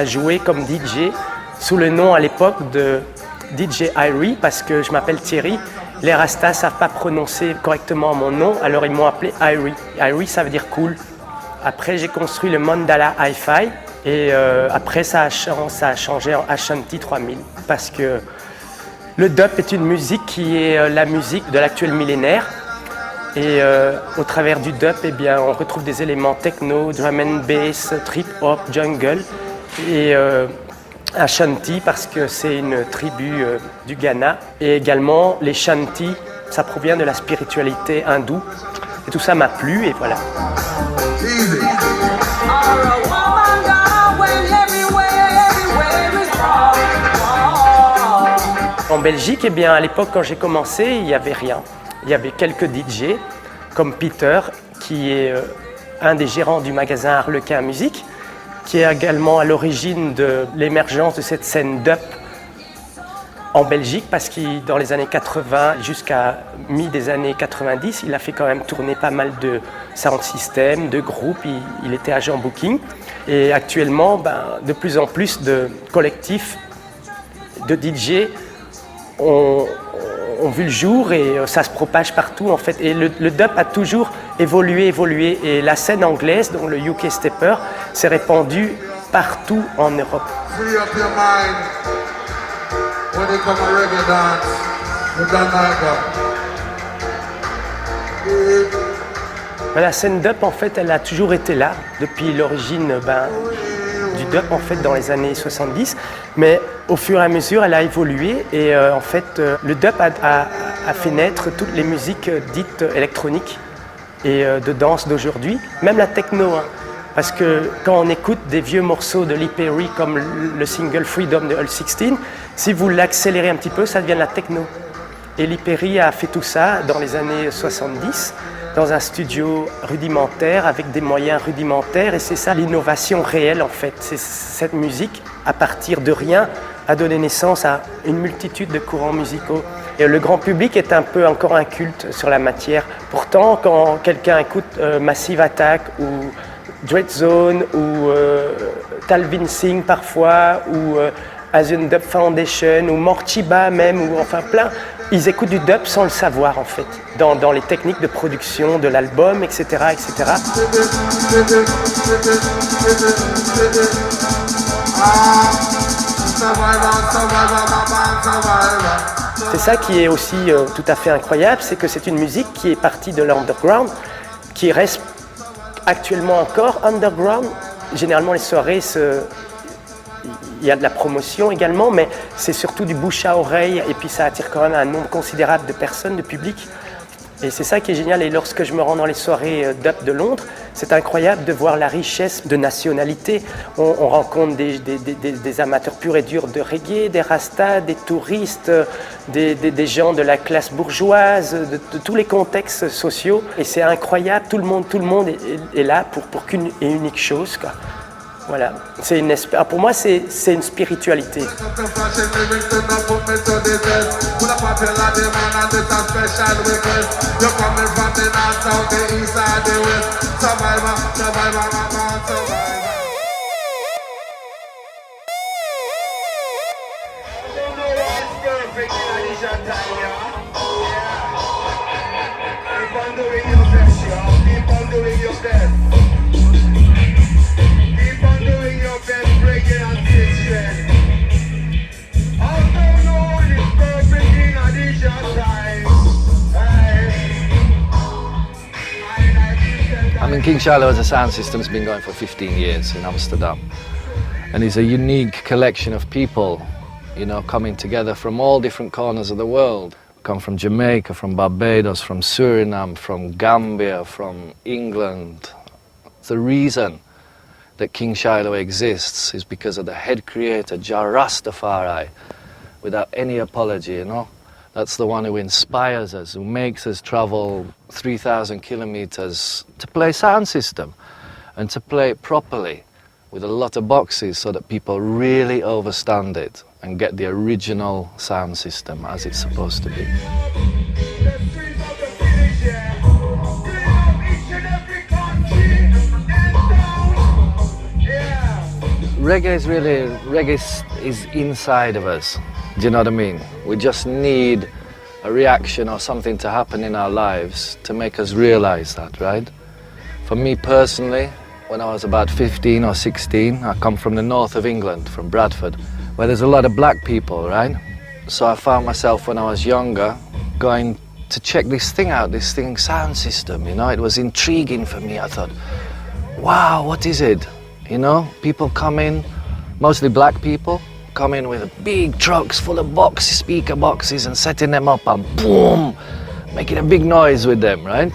jouer comme DJ sous le nom à l'époque de DJ Irie, parce que je m'appelle Thierry. Les Rastas ne savent pas prononcer correctement mon nom, alors ils m'ont appelé Irie. Irie, ça veut dire cool. Après, j'ai construit le Mandala Hi-Fi et après, ça a changé en Ashanti 3000 parce que le dub est une musique qui est la musique de l'actuel millénaire. Et au travers du dub, eh bien, on retrouve des éléments techno, drum and bass, trip-hop, jungle et Ashanti parce que c'est une tribu du Ghana. Et également, les Shanti, ça provient de la spiritualité hindoue. Et tout ça m'a plu et voilà. En Belgique, eh bien, à l'époque, quand j'ai commencé, il n'y avait rien. Il y avait quelques DJ, comme Peter, qui est un des gérants du magasin Harlequin Musique, qui est également à l'origine de l'émergence de cette scène dub en Belgique, parce que dans les années 80 jusqu'à mi des années 90, il a fait quand même tourner pas mal de sound system, de groupes, il était agent booking. Et actuellement, de plus en plus de collectifs de DJ ont vu le jour et ça se propage partout en fait. Et le dub a toujours évolué et la scène anglaise, donc le UK Stepper, s'est répandue partout en Europe. La scène dub en fait, elle a toujours été là depuis l'origine du dub en fait dans les années 70, mais au fur et à mesure elle a évolué et en fait le dub a fait naître toutes les musiques dites électroniques et de danse d'aujourd'hui, même la techno, hein, parce que quand on écoute des vieux morceaux de Lee Perry comme le single Freedom de Hull 16, si vous l'accélérez un petit peu, ça devient de la techno. Et Lee Perry a fait tout ça dans les années 70 dans un studio rudimentaire avec des moyens rudimentaires et c'est ça l'innovation réelle en fait. C'est cette musique, à partir de rien, a donné naissance à une multitude de courants musicaux. Et le grand public est un peu encore inculte sur la matière. Pourtant, quand quelqu'un écoute Massive Attack ou Dread Zone ou Talvin Singh parfois ou Asian Dub Foundation ou Mortiba même, ou enfin plein, ils écoutent du dub sans le savoir en fait, dans les techniques de production de l'album, etc., etc. C'est ça qui est aussi tout à fait incroyable, c'est que c'est une musique qui est partie de l'underground, qui reste actuellement encore underground. Généralement les soirées, il y a de la promotion également, mais c'est surtout du bouche à oreille, et puis ça attire quand même un nombre considérable de personnes, de public. Et c'est ça qui est génial, et lorsque je me rends dans les soirées dub de Londres, c'est incroyable de voir la richesse de nationalités. On rencontre des amateurs purs et durs de reggae, des rastas, des touristes, des gens de la classe bourgeoise, de tous les contextes sociaux. Et c'est incroyable, tout le monde est là pour qu'une et unique chose, quoi. Voilà, pour moi c'est une spiritualité. I mean, King Shiloh as a sound system has been going for 15 years in Amsterdam, and it's a unique collection of people, you know, coming together from all different corners of the world. Come from Jamaica, from Barbados, from Suriname, from Gambia, from England. The reason that King Shiloh exists is because of the head creator, Jah Rastafari, without any apology, you know. That's the one who inspires us, who makes us travel 3,000 kilometers to play sound system and to play it properly with a lot of boxes so that people really understand it and get the original sound system as it's supposed to be. Reggae is inside of us. Do you know what I mean? We just need a reaction or something to happen in our lives to make us realize that, right? For me personally, when I was about 15 or 16, I come from the north of England, from Bradford, where there's a lot of black people, right? So I found myself when I was younger going to check this thing out, this thing, sound system, you know? It was intriguing for me. I thought, wow, what is it? You know, people come in, mostly black people, come in with big trucks full of boxes, speaker boxes, and setting them up and boom, making a big noise with them, right?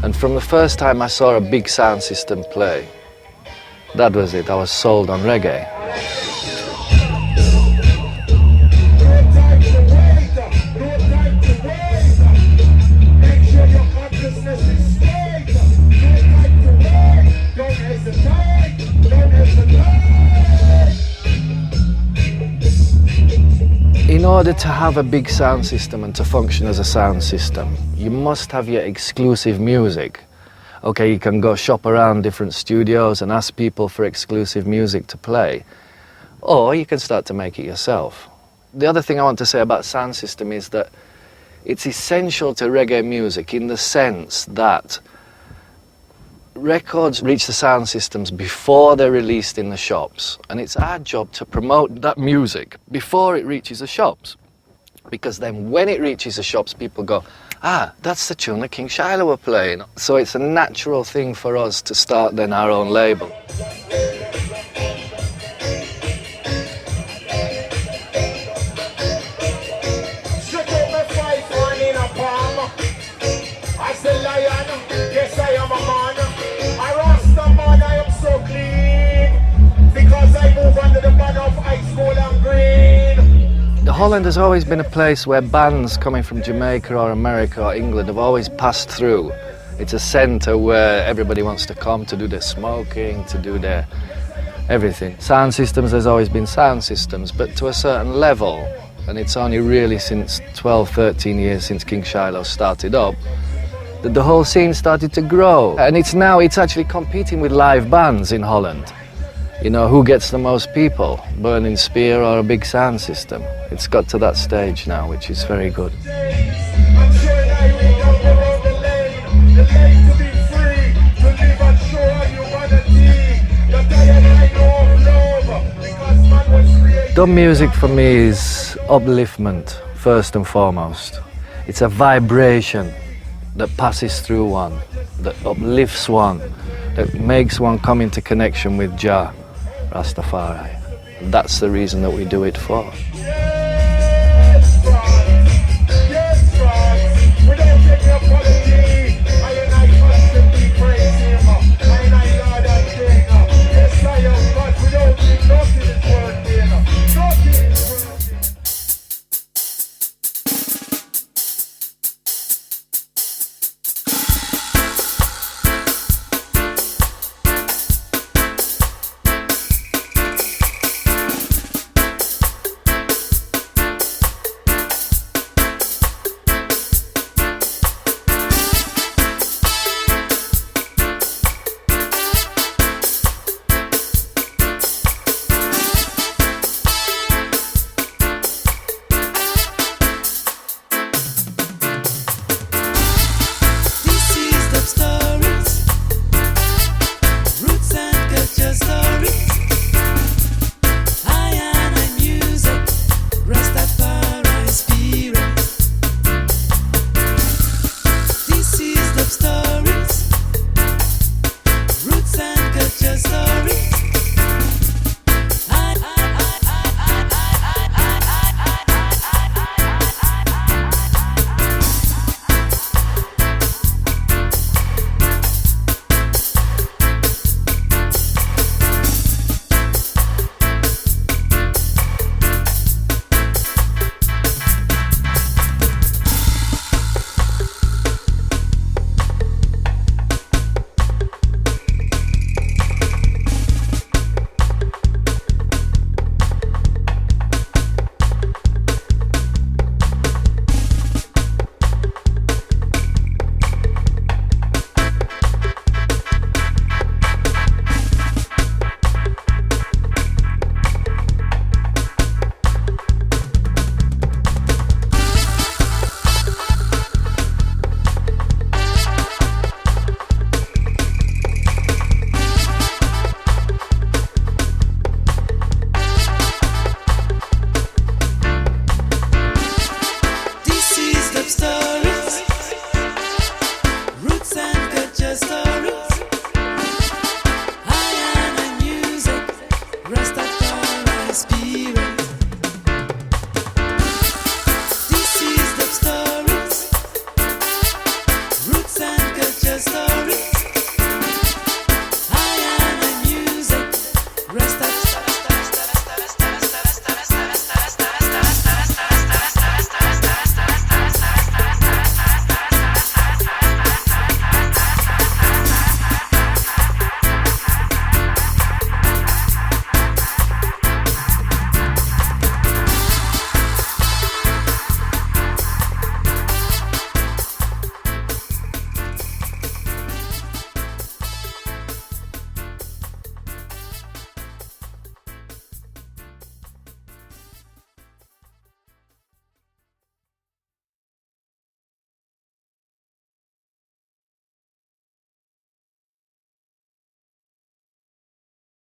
And from the first time I saw a big sound system play, that was it. I was sold on reggae. In order to have a big sound system and to function as a sound system, you must have your exclusive music. Okay, you can go shop around different studios and ask people for exclusive music to play, or you can start to make it yourself. The other thing I want to say about sound system is that it's essential to reggae music in the sense that records reach the sound systems before they're released in the shops, and it's our job to promote that music before it reaches the shops, because then when it reaches the shops people go, ah, that's the tune that King Shiloh were playing. So it's a natural thing for us to start then our own label. Holland has always been a place where bands coming from Jamaica or America or England have always passed through. It's a centre where everybody wants to come to do their smoking, to do their everything. Sound systems, there's always been sound systems, but to a certain level, and it's only really since 12, 13 years since King Shiloh started up, that the whole scene started to grow. And it's actually competing with live bands in Holland. You know, who gets the most people, Burning Spear or a big sound system? It's got to that stage now, which is very good. Dub music for me is upliftment, first and foremost. It's a vibration that passes through one, that uplifts one, that makes one come into connection with Jah, Rastafari. And that's the reason that we do it for. Stories, roots and culture stories.